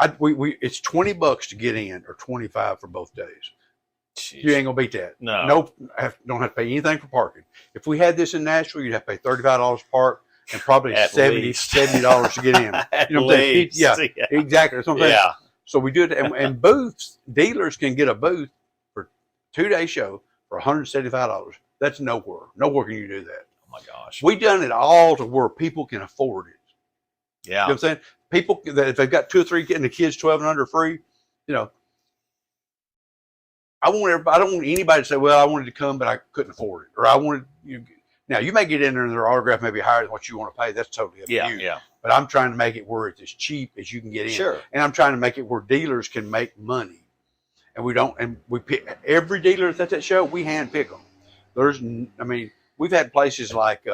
it's $20 to get in, or $25 for both days.
Jeez.
You ain't gonna beat that.
No.
Nope. Don't have to pay anything for parking. If we had this in Nashville, you'd have to pay $35 to park and probably $70 to get in. You know what I'm saying? Yeah, exactly. That's what I'm saying.
Yeah.
So we do it, and booths, dealers can get a booth for 2-day show for $175. That's nowhere. Nowhere can you do that.
Oh my gosh.
We done it all to where people can afford it.
Yeah.
You know what I'm saying? People that if they've got 2 or 3 and the kids 12 and under free, you know. I don't want anybody to say, well, I wanted to come, but I couldn't afford it. Or I wanted now you may get in there and their autograph may be higher than what you want to pay. That's totally up to you.
Yeah.
But I'm trying to make it where it's as cheap as you can get in.
Sure.
And I'm trying to make it where dealers can make money. And we pick every dealer that's at that show, we hand pick them. We've had places like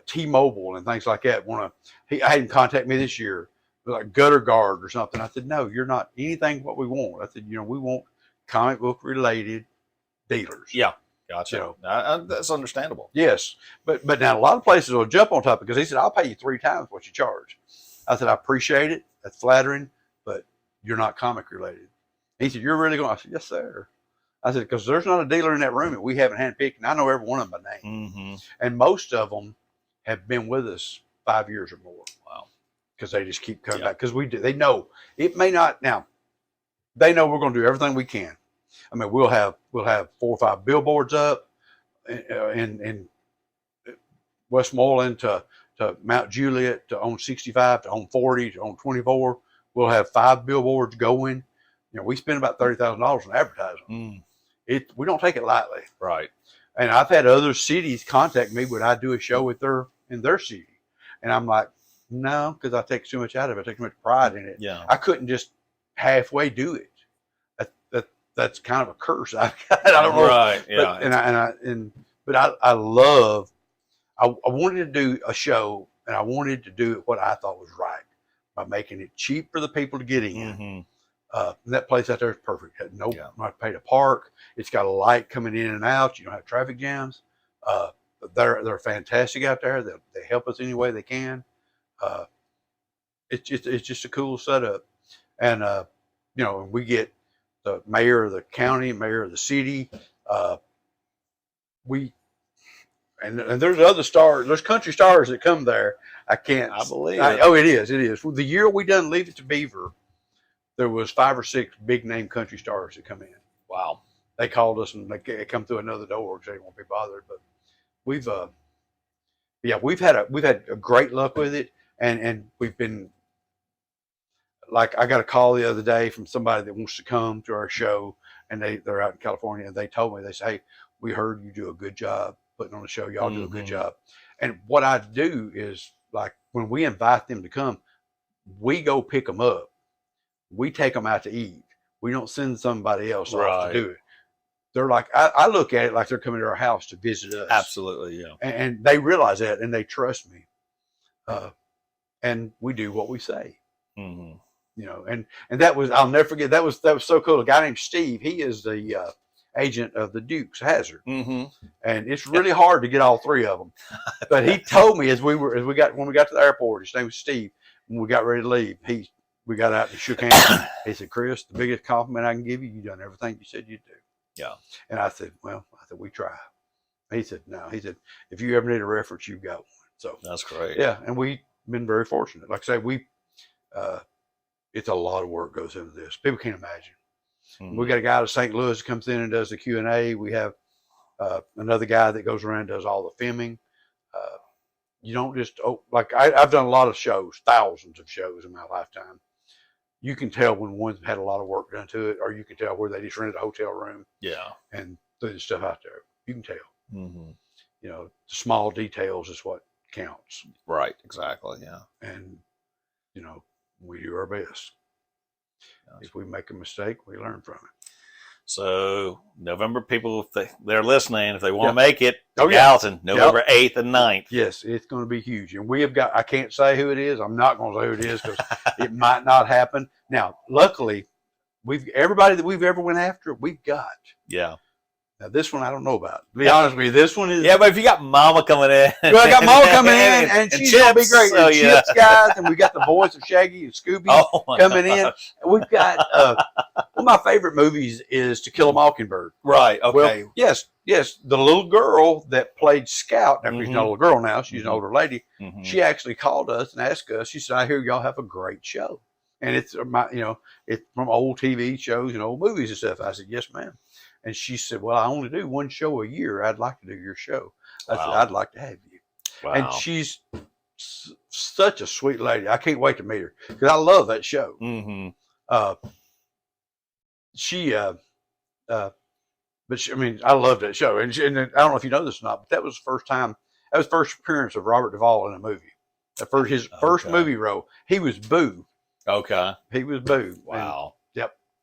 T-Mobile and things like that I had him contact me this year, like Gutter Guard or something. I said, no, you're not anything what we want. I said, we want comic book related dealers.
Yeah. Gotcha. That's understandable.
Yes. But now a lot of places will jump on top because he said, I'll pay you 3 times what you charge. I said, I appreciate it. That's flattering, but you're not comic related. He said, you're really going? I said, yes, sir. I said, because there's not a dealer in that room that we haven't handpicked, and I know every one of them by name.
Mm-hmm.
And most of them have been with us 5 years or more.
Wow.
Because they just keep coming back. Because they know it may not now. They know we're going to do everything we can. I mean, we'll have 4 or 5 billboards up in Westmoreland to Mount Juliet to on 65 to on 40 to on 24. We'll have 5 billboards going. We spend about $30,000 on advertising. We don't take it lightly.
Right.
And I've had other cities contact me, would I do a show in their city? And I'm like, no, because I take too much out of it. I take too much pride in it.
Yeah.
I couldn't just halfway do it. That's kind of a curse I've got. I don't know.
Right. Yeah.
But I wanted to do a show, and I wanted to do it what I thought was right by making it cheap for the people to get in. And that place out there is perfect. I'm not paid to park. It's got a light coming in and out. You don't have traffic jams. They're fantastic out there. They help us any way they can. It's just a cool setup, and we get the mayor of the county, mayor of the city. And there's other stars. There's country stars that come there. I believe it. Oh, it is. The year we done Leave It to Beaver, there was 5 or 6 big name country stars that come in.
Wow.
They called us and they come through another door because they didn't want to be bothered. But we've had a great luck with it, and we've been like, I got a call the other day from somebody that wants to come to our show, and they're out in California, and they told me, they say, hey, we heard you do a good job putting on the show. Y'all do a good job. And what I do is, like, when we invite them to come, we go pick them up. We take them out to eat. We don't send somebody else off to do it. They're like, I look at it like they're coming to our house to visit us.
Absolutely, yeah.
And they realize that, and they trust me. And we do what we say.
Mm-hmm.
And that was, I'll never forget, that was so cool. A guy named Steve, he is the agent of the Dukes Hazzard. And it's really hard to get all 3 of them. But he told me when we got to the airport, his name was Steve, when we got ready to leave, we got out and shook hands. He said, Chris, the biggest compliment I can give you, you've done everything you said you'd do.
Yeah.
And I said, we try. He said, no. He said, if you ever need a reference, you've got one. So
that's great.
Yeah. And we've been very fortunate. Like I say, it's a lot of work goes into this. People can't imagine. We got a guy out of St. Louis that comes in and does the Q&A. We have another guy that goes around and does all the filming. You don't just, I've done a lot of shows, thousands of shows in my lifetime. You can tell when one's had a lot of work done to it, or you can tell where they just rented a hotel room.
Yeah.
And threw the stuff out there. You can tell.
Mm-hmm.
You know, the small details is what counts.
Right. Exactly. Yeah.
And, you know, we do our best.
Gotcha.
If we make a mistake, we learn from it.
So November, people, if they're listening, if they want to
Yeah.
make it,
Oh, yeah.
Gallatin, November 8th and 9th.
Yes, it's going to be huge. And we have got, I can't say who it is. I'm not going to say who it is because it might not happen. Now, luckily, everybody that we've ever went after, we've got.
Yeah.
Now, this one I don't know about. To be honest with you, this one is.
Yeah, but if you got Mama coming in.
Well, I got Mama coming in, and she's going to be great.
So,
And Chips, guys, and we got the voice of Shaggy and Scooby coming in. And we've got, one of my favorite movies is To Kill a Mockingbird.
Right, okay.
Well, yes, the little girl that played Scout, now she's not a little girl now, she's an older lady, she actually called us and asked us, she said, I hear y'all have a great show. And it's, it's from old TV shows and old movies and stuff. I said, yes, ma'am. And she said, well, I only do one show a year. I'd like to do your show. I said, I'd like to have you.
Wow.
And she's such a sweet lady. I can't wait to meet her because I love that show. But I mean, I love that show. And I don't know if you know this or not, but that was the first appearance of Robert Duvall in a movie. His first movie role. He was Boo.
Okay.
He was Boo.
Wow.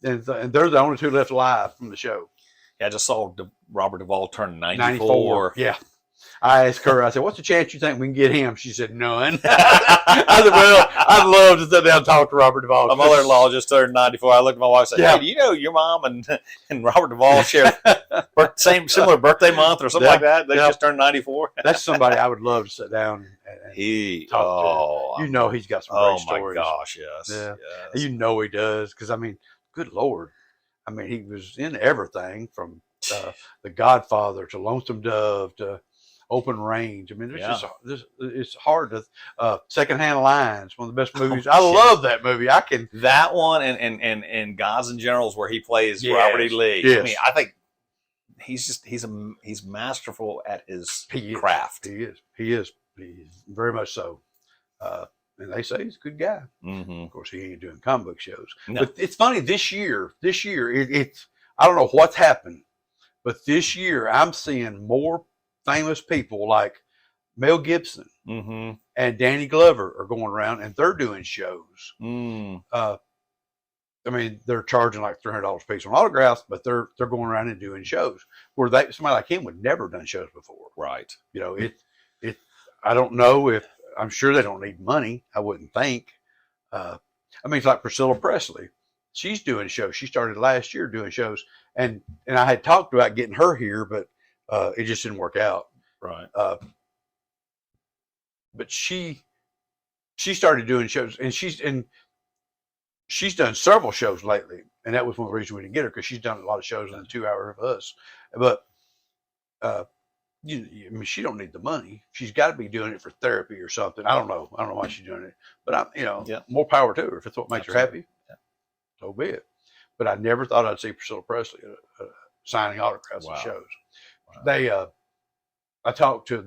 And they're the only two left alive from the show.
Yeah, I just saw Robert Duvall turn 94.
Yeah. I asked her, I said, what's the chance you think we can get him? She said, none. I said, well, I'd love to sit down and talk to Robert Duvall.
My mother-in-law just turned 94. I looked at my wife and said, hey, do you know your mom and Robert Duvall share similar birthday month or something like that? They just turned 94.
That's somebody I would love to sit down and talk to. You know he's got some great stories.
Oh, my gosh, yes.
Yeah.
Yes.
You know he does. Because, I mean, good Lord. I mean, he was in everything from The Godfather to Lonesome Dove to Open Range. I mean, it's hard to Secondhand Lines, one of the best movies. I love that movie.
That one and Gods and Generals where he plays Robert E. Lee.
Yes.
I mean, I think he's masterful at his craft.
He is. He's very much so. And they say he's a good guy. Of course, he ain't doing comic book shows. No. But it's funny, this year, it's I don't know what's happened, but this year I'm seeing more famous people like Mel Gibson and Danny Glover are going around and they're doing shows. I mean, they're charging like $300 a piece on autographs, but they're going around and doing shows where somebody like him would never have done shows before.
Right.
You know, I don't know if, I'm sure they don't need money. I wouldn't think. I mean, it's like Priscilla Presley. She's doing shows. She started last year doing shows, and I had talked about getting her here, but it just didn't work out.
Right.
But she started doing shows, and she's done several shows lately, and that was one of the reasons we didn't get her because she's done a lot of shows in the 2 hour of us. But I mean, she don't need the money. She's got to be doing it for therapy or something. I don't know why she's doing it, but more power to her. If it's what makes her happy, so be it. But I never thought I'd see Priscilla Presley signing autographs at shows. Wow. I talked to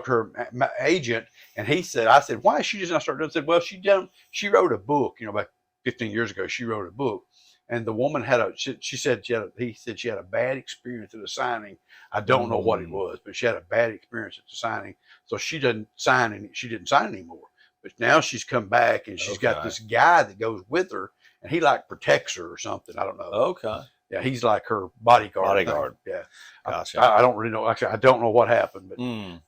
her agent, and I said, why is she just not starting doing it? I said, well, she wrote a book, about 15 years ago. She wrote a book. And the woman he said she had a bad experience at a signing. I don't know what it was, but she had a bad experience at the signing. So she didn't sign anymore. But now she's come back and she's got this guy that goes with her and he like protects her or something. I don't know.
Okay.
Yeah. He's like her bodyguard. Yeah.
Gotcha.
I don't really know. Actually, I don't know what happened, but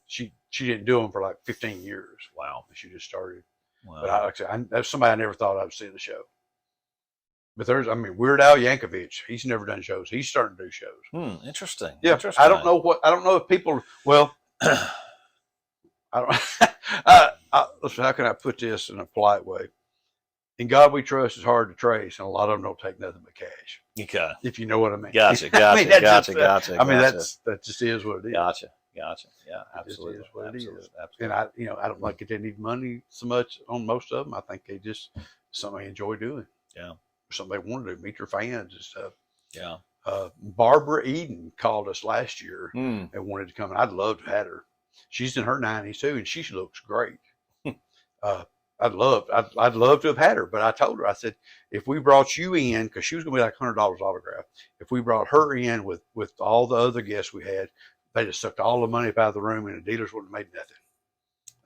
she didn't do them for like 15 years.
Wow.
She just started.
Wow.
But that's somebody I never thought I would see in the show. But Weird Al Yankovic, he's never done shows. He's starting to do shows.
Interesting.
Yeah.
Interesting.
I don't know if people, I don't, how can I put this in a polite way? In God We Trust is hard to trace, and a lot of them don't take nothing but cash.
Okay.
If you know what I mean.
Gotcha.
Gotcha.
That
just is what it is.
Gotcha. Yeah, absolutely.
It is what it is.
Absolutely.
And I don't like it. They need money so much on most of them. I think they just something they enjoy doing.
Yeah.
Something they want to do, meet their fans and stuff.
Yeah.
Barbara Eden called us last year and wanted to come. And I'd love to have had her. She's in her 90s too, and she looks great. I'd love to have had her, but I told her, I said, if we brought you in, because she was going to be like $100 autograph, if we brought her in with all the other guests we had, they just sucked all the money up out of the room, and the dealers wouldn't have made nothing.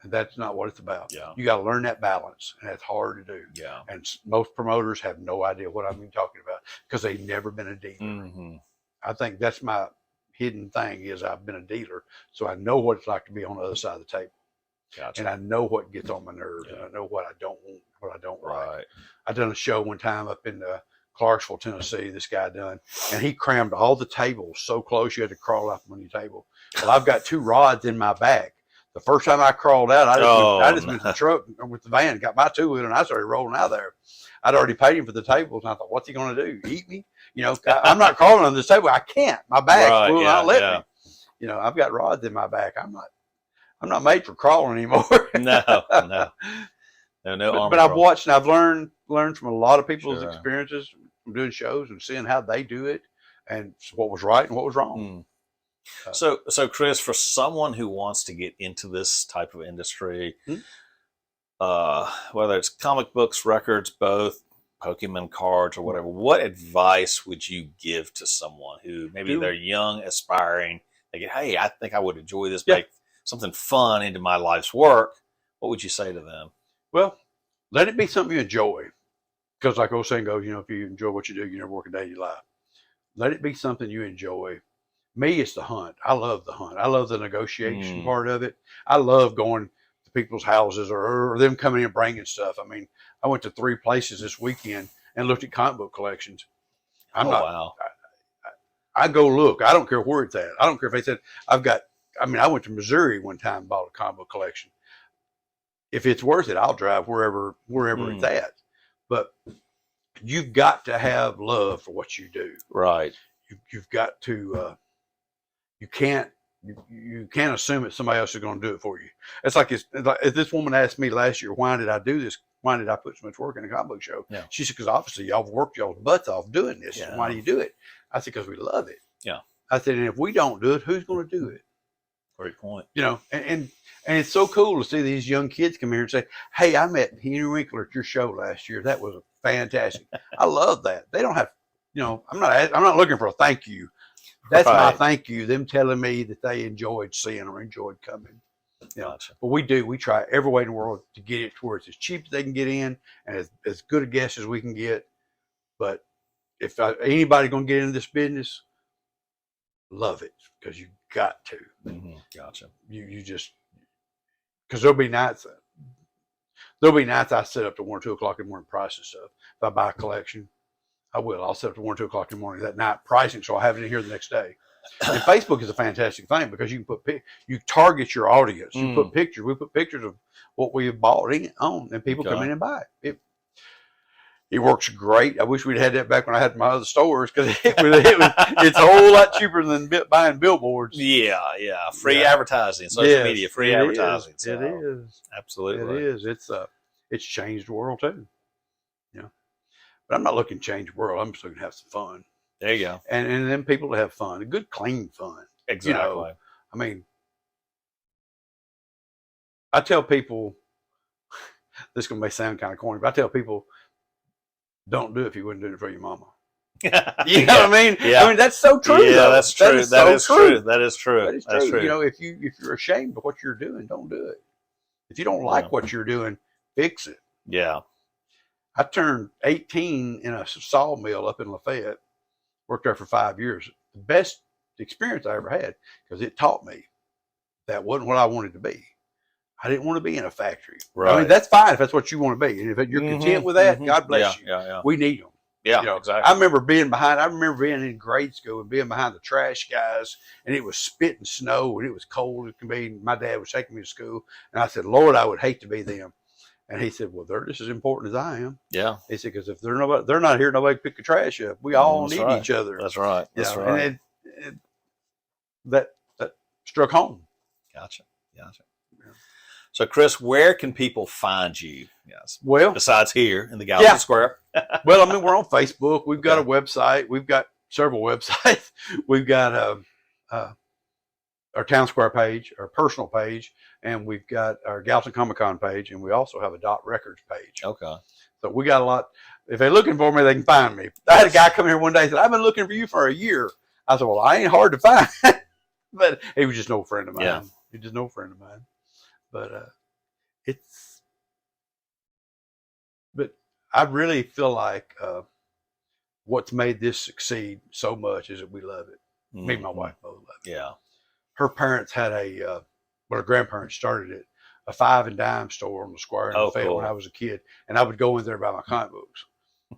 And that's not what it's about.
Yeah.
You got to learn that balance, and that's hard to do.
Yeah.
And most promoters have no idea what I'm even talking about because they've never been a dealer.
Mm-hmm.
I think that's my hidden thing is I've been a dealer, so I know what it's like to be on the other side of the table.
Gotcha.
And I know what gets on my nerves,
Yeah.
and I know what I don't want, what I don't
Right.
like. I done a show one time up in Clarksville, Tennessee. This guy done, and he crammed all the tables so close you had to crawl out from on your table. Well, I've got 2 rods in my back. The first time I crawled out, I just went to the truck with the van, got my 2-wheeler, and I started rolling out of there. I'd already paid him for the tables, and I thought, what's he going to do? Eat me? You know, I'm not crawling on this table. I can't. My back will not let me. You know, I've got rods in my back. I'm not made for crawling anymore.
No.
But I've watched and I've learned from a lot of people's
Sure.
experiences from doing shows and seeing how they do it and what was right and what was wrong.
So Chris, for someone who wants to get into this type of industry, whether it's comic books, records, both, Pokemon cards or whatever, what advice would you give to someone who maybe they're young, aspiring, they get, hey, I think I would enjoy this, make something fun into my life's work? What would you say to them?
Well, let it be something you enjoy. Because like old saying goes, you know, if you enjoy what you do, you never work a day in your life. Let it be something you enjoy. Me, it's the hunt. I love the hunt. I love the negotiation part of it. I love going to people's houses or them coming in and bringing stuff. I mean, I went to 3 places this weekend and looked at comic book collections.
Wow.
I go look. I don't care where it's at. I don't care if they said, I went to Missouri one time and bought a comic book collection. If it's worth it, I'll drive wherever it's at. But you've got to have love for what you do.
Right.
You've got to, you can't assume that somebody else is going to do it for you. It's like if this woman asked me last year, why did I do this? Why did I put so much work in a comic book show?
Yeah.
She said, because obviously y'all have worked y'all's butts off doing this.
Yeah.
Why do you do it? I said, because we love it.
Yeah.
I said, and if we don't do it, who's going to do it?
Great point.
You know, and it's so cool to see these young kids come here and say, hey, I met Henry Winkler at your show last year. That was fantastic. I love that. They don't have, you know, I'm not looking for a thank you. That's my thank you. Them telling me that they enjoyed seeing or enjoyed coming. You know,
Gotcha.
but we try every way in the world to get it to where it's as cheap as they can get in and as good a guess as we can get. But if anybody going to get into this business, love it because you got to.
Gotcha.
You just, because there'll be nights I sit up to 1 or 2 o'clock in the morning pricing stuff. If I buy a collection, I'll sit up to 1 or 2 o'clock in the morning that night pricing, so I have it in here the next day. And Facebook is a fantastic thing because you can you target your audience. You put pictures. We put pictures of what we have bought on, and people come in and buy it. It works great. I wish we'd had that back when I had my other stores because it's a whole lot cheaper than buying billboards.
Yeah. Free advertising, social media, free advertising.
It is.
Absolutely.
It is. It's changed the world too. Yeah. But I'm not looking to change the world. I'm just looking to have some fun.
There you go.
And then people to have fun, a good, clean fun.
Exactly.
You know, I mean, I tell people, this may sound kind of corny, but I tell people, don't do it if you wouldn't do it for your mama. You know what I mean? Yeah. I mean, that's so true.
Yeah, that's true. That is true. That is true.
That's true. You know, if you're ashamed of what you're doing, don't do it. If you don't like what you're doing, fix it.
Yeah.
I turned 18 in a sawmill up in Lafayette. Worked there for 5 years. The best experience I ever had because it taught me that wasn't what I wanted to be. I didn't want to be in a factory. Right. I mean, that's fine if that's what you want to be. And if you're content with that, God bless you.
Yeah.
We need them.
Yeah,
you know,
exactly.
I remember being in grade school and being behind the trash guys, and it was spitting snow and it was cold as can be. My dad was taking me to school, and I said, Lord, I would hate to be them. And he said, well, they're just as important as I am.
Yeah. He
said, because if they're not here, nobody pick the trash up. We all need each other.
That's right. That's right.
And that struck home.
Gotcha. Yeah. So, Chris, where can people find you? Yes.
Well,
besides here in the Gallatin Square.
Well, I mean, we're on Facebook. We've got a website. We've got several websites. We've got our Towne Square page, our personal page, and we've got our Gallatin Comic Con page, and we also have a Dot Records page.
Okay.
So we got a lot. If they're looking for me, they can find me. I had a guy come here one day and said, "I've been looking for you for a year." I said, "Well, I ain't hard to find," but he was just no friend of mine.
Yeah.
He's just no friend of mine. But but I really feel like what's made this succeed so much is that we love it.
Mm-hmm.
Me and my wife both love it.
Yeah.
Her parents had her grandparents started it, a 5 and dime store on the square in the field
cool.
when I was a kid, and I would go in there and buy my comic books.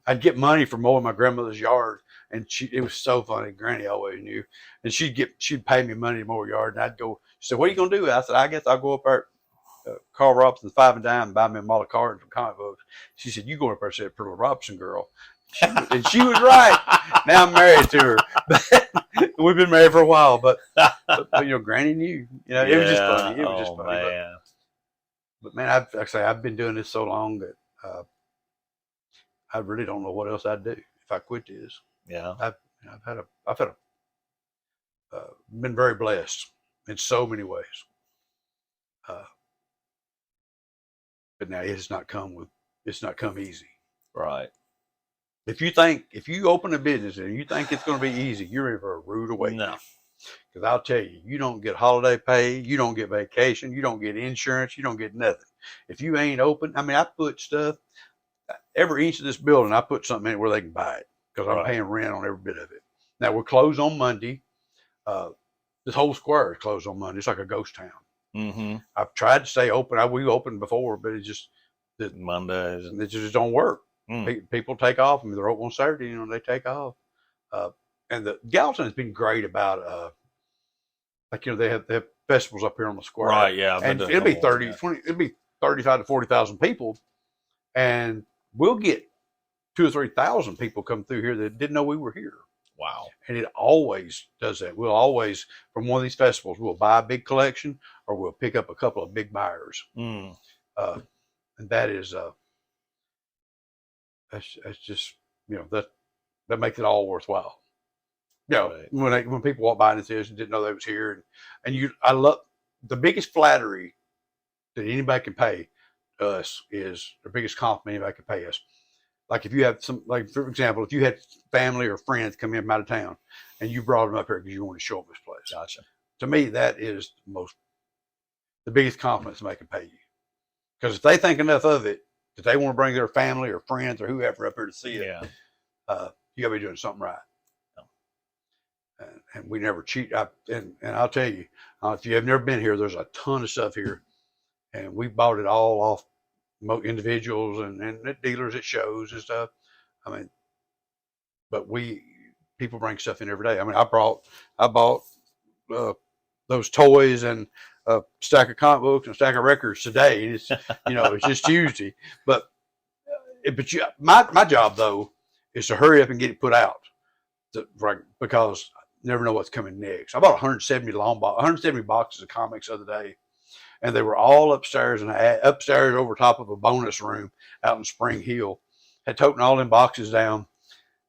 I'd get money for mowing my grandmother's yard, and it was so funny. Granny always knew, and she'd pay me money to mow her yard, and I'd go. She said, "What are you gonna do?" I said, "I guess I'll go up there, Carl Robinson's 5 and dime, and buy me a model car and some comic books." She said, "You go up there," said, "Pretty Robinson girl," and she was right. Now I'm married to her. We've been married for a while, but Granny knew. It was just funny. It was just funny.
Man.
But man, I've been doing this so long that I really don't know what else I'd do if I quit this.
Yeah.
I've been very blessed in so many ways. But now it's not come easy.
Right.
If you open a business and you think it's going to be easy, you're in for a rude awakening.
No.
Because I'll tell you, you don't get holiday pay, you don't get vacation, you don't get insurance, you don't get nothing. If you ain't open, I put stuff, every inch of this building, I put something in it where they can buy it because I'm paying rent on every bit of it. Now, we're closed on Monday. This whole square is closed on Monday. It's like a ghost town.
Mm-hmm.
I've tried to stay open. We opened before, but it just don't work. People take off. They're open on Saturday, they take off. And the Gallatin has been great about, they have festivals up here on the square.
Right, yeah.
And it'll be 35 to 40,000 people. And we'll get 2,000 or 3,000 people come through here that didn't know we were here.
Wow.
And it always does that. We'll always, from one of these festivals, we'll buy a big collection or we'll pick up a couple of big buyers.
Mm.
And that is, that's just, that makes it all worthwhile.
Right.
When people walk by and say, didn't know they was here. I love the biggest flattery that anybody can pay us is the biggest compliment anybody can pay us. Like if you have for example, if you had family or friends come in from out of town and you brought them up here because you want to show them this place.
Gotcha.
To me, that is the biggest compliment somebody can pay you. Because if they think enough of it, that they want to bring their family or friends or whoever up here to see it, you got to be doing something right. And we never cheat. And I'll tell you, if you have never been here, there's a ton of stuff here. And we bought it all off individuals and dealers at shows and stuff. But people bring stuff in every day. I bought those toys and a stack of comic books and a stack of records today. And it's, it's just Tuesday. But my job though is to hurry up and get it put out, because you never know what's coming next. I bought 170 boxes of comics the other day, and they were all upstairs over top of a bonus room out in Spring Hill. Had taken all them boxes down.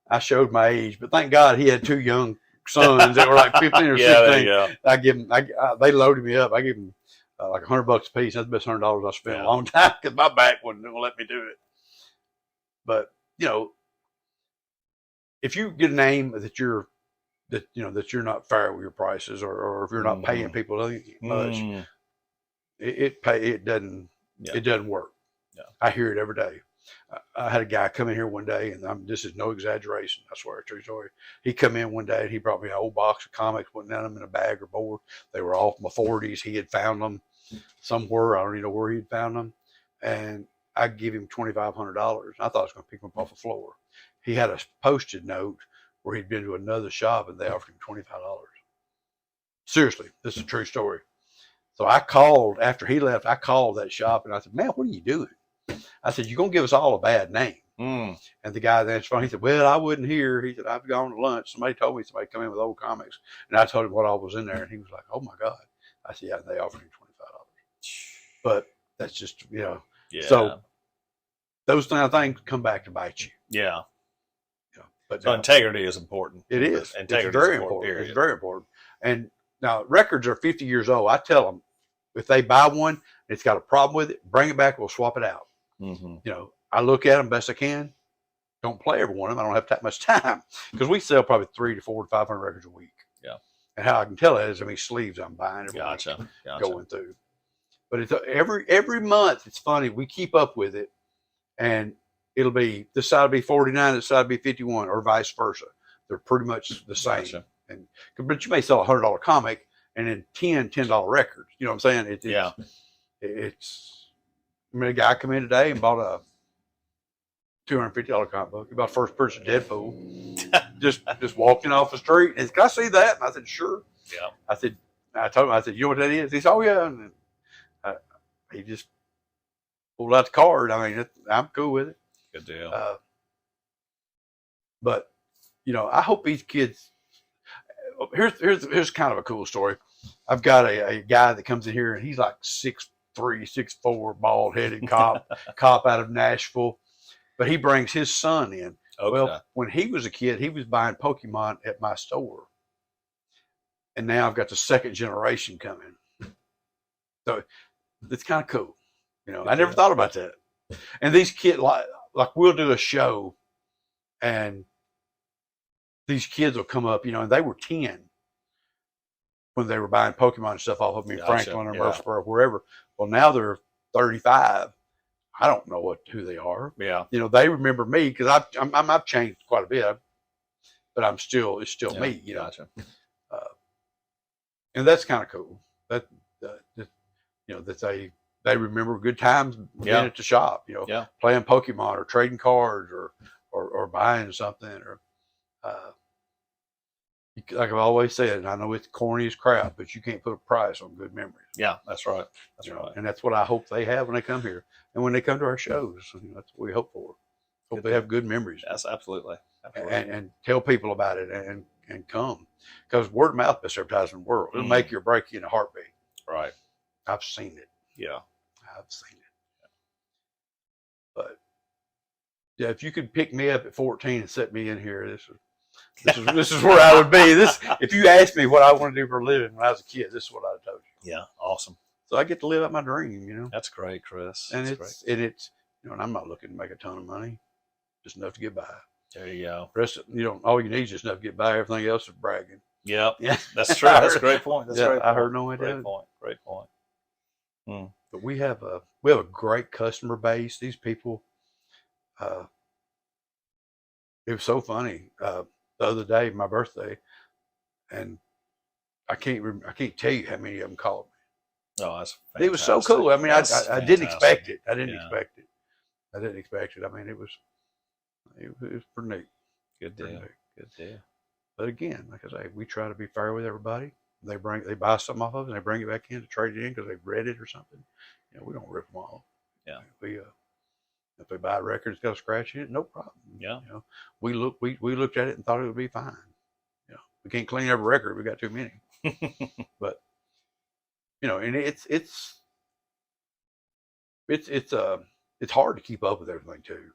I showed my age, but thank God he had 2 young sons that were like 15 or 16. They loaded me up. I gave them like $100 a piece. That's the best $100 I spent in a long time because my back wasn't going to let me do it. But if you get a name that you're not fair with your prices, or if you're not paying people much, it doesn't work.
Yeah.
I hear it every day. I had a guy come in here one day, and this is no exaggeration. I swear, it's a true story. He come in one day and he brought me an old box of comics, putting them in a bag or board. They were all from the 40s. He had found them somewhere. I don't even know where he'd found them. And I give him $2,500. I thought I was going to pick them up off the floor. He had a posted note where he'd been to another shop and they offered him $25. Seriously, this is a true story. So I called after he left. I called that shop and I said, "Man, what are you doing?" I said, "You're going to give us all a bad name." And the guy that answered the phone, he said, "Well, I wasn't here." He said, "I've gone to lunch. Somebody told me somebody come in with old comics." And I told him what all was in there. And he was like, "Oh my God." I said, "Yeah, they offered him $25. But that's just,
Yeah.
So those kind of things come back to bite you.
Yeah.
But
So integrity is important.
It is.
Integrity
It's very
is important.
It's very important. And Now, records are 50 years old. I tell them, if they buy one and it's got a problem with it, bring it back. We'll swap it out.
Mm-hmm.
You know, I look at them best I can. Don't play every one of them. I don't have that much time because we sell probably 300 to 400 to 500 records a week.
Yeah.
And how I can tell that is how many sleeves I'm buying every
Gotcha.
week
Gotcha.
going through. But it's every month. It's funny. We keep up with it, and it'll be this side will be 49, this side will be 51, or vice versa. They're pretty much the same.
Gotcha.
And but you may sell $100 comic and then $10 records. You know what I'm saying? It's. I mean, a guy come in today and bought a $250 comic book. He bought first person Deadpool. just walking off the street. And can I see that? And I said, sure.
Yeah.
I told him, I said, you know what that is? He said, oh yeah. And he just pulled out the card. I mean, I'm cool with it.
Good deal.
But you know, I hope these kids. Here's kind of a cool story. I've got a guy that comes in here and he's like 6'3", 6'4", bald headed cop out of Nashville, but he brings his son in.
Okay.
Well, when he was a kid, he was buying Pokemon at my store, and now I've got the second generation coming. So it's kind of cool. You know, I never thought about that. And these kids, like we'll do a show, and these kids will come up, you know, and they were 10 when they were buying Pokemon and stuff off of me in Franklin or Murfreesboro, wherever. Well, now they're 35. I don't know who they are.
Yeah.
You know, they remember me because I've changed quite a bit, but it's still me, you know.
Gotcha.
And that's kind of cool. That you know, that they remember good times being at the shop, you know, playing Pokemon or trading cards or buying something or like I've always said, and I know it's corny as crap, but you can't put a price on good memories.
Yeah, that's right. That's right.
And that's what I hope they have when they come here and when they come to our shows. You know, that's what we hope for. Hope they have good memories.
Yes, absolutely.
And tell people about it and come, because word of mouth best advertising in the world. It'll make you or break you in a heartbeat.
Right.
I've seen it.
Yeah.
I've seen it. But yeah, if you could pick me up at 14 and set me in here, this is where I would be. If you asked me what I want to do for a living when I was a kid, this is what I'd have told you.
Yeah. Awesome.
So I get to live out my dream, you know.
That's great, Chris.
And it's you know, and I'm not looking to make a ton of money, just enough to get by.
There you go.
Rest, you know, all you need is just enough to get by. Everything else is bragging.
Yep.
Yeah,
that's true. That's a great point. That's a great point.
I heard no idea.
Great point. Great point.
But we have a great customer base. These people, it was so funny. The other day, my birthday, and I can't tell you how many of them called me.
Oh, that's fantastic.
It was so cool. I mean, I didn't expect it. I didn't expect it. I mean, it was pretty neat.
Good deal. Good deal.
But again, like I say, we try to be fair with everybody. They buy something off of us and they bring it back in to trade it in because they've read it or something. You know, we don't rip them off.
Yeah.
If they buy a record that's got a scratch in it, no problem.
Yeah.
You know, we looked at it and thought it would be fine. You know, we can't clean every record. We got too many. But you know, and it's hard to keep up with everything too,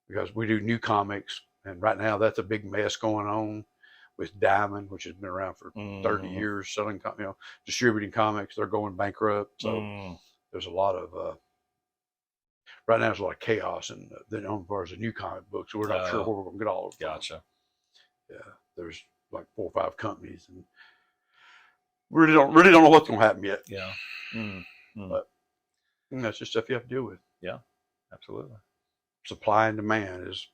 because we do new comics, and right now that's a big mess going on with Diamond, which has been around for 30 years, selling, you know, distributing comics. They're going bankrupt, so there's a lot of right now there's a lot of chaos in as far as the new comic books. We're not sure where we're going to get all of them.
Gotcha.
Yeah, there's like 4 or 5 companies, and really don't know what's going to happen yet.
Yeah.
But that's just stuff you have to deal with.
Yeah, absolutely.
Supply and demand is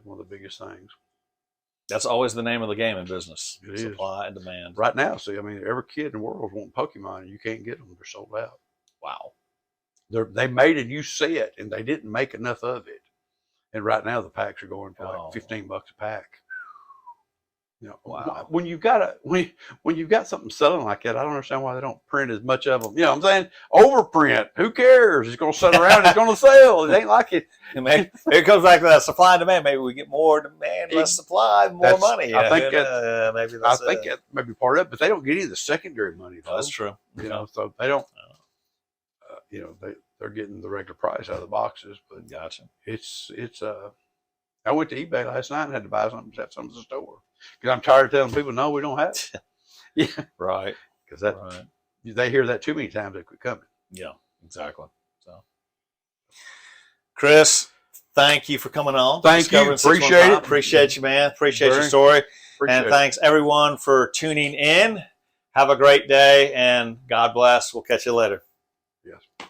one of the biggest things.
That's always the name of the game in business.
It
Supply and demand.
Right now, see, I mean, every kid in the world is wanting Pokemon, and you can't get them. They're sold out.
Wow.
They made a new set, and they didn't make enough of it. And right now, the packs are going for like $15 a pack. You know,
wow.
When you've got something selling like that, I don't understand why they don't print as much of them. You know what I'm saying? Overprint. Who cares? It's going to sit around. It's going to sell. It ain't like it.
Maybe it comes back to that supply and demand. Maybe we get more demand, less supply, more money.
I think
that
may be part of it, but they don't get any of the secondary money. Though.
That's true.
You know, so they don't. You know, they're getting the regular price out of the boxes. But
gotcha.
It's I went to eBay last night and had to buy something at the store because I'm tired of telling people no, we don't have it. Yeah,
Right.
because that
Right.
they hear that too many times, they quit coming.
Yeah, exactly. So, Chris, thank you for coming on.
Thank you.
Discovering 615.
Appreciate it.
Appreciate you, man. Appreciate your
Very-
story.
Appreciate
And
it.
thanks everyone for tuning in. Have a great day and God bless. We'll catch you later.
Yes.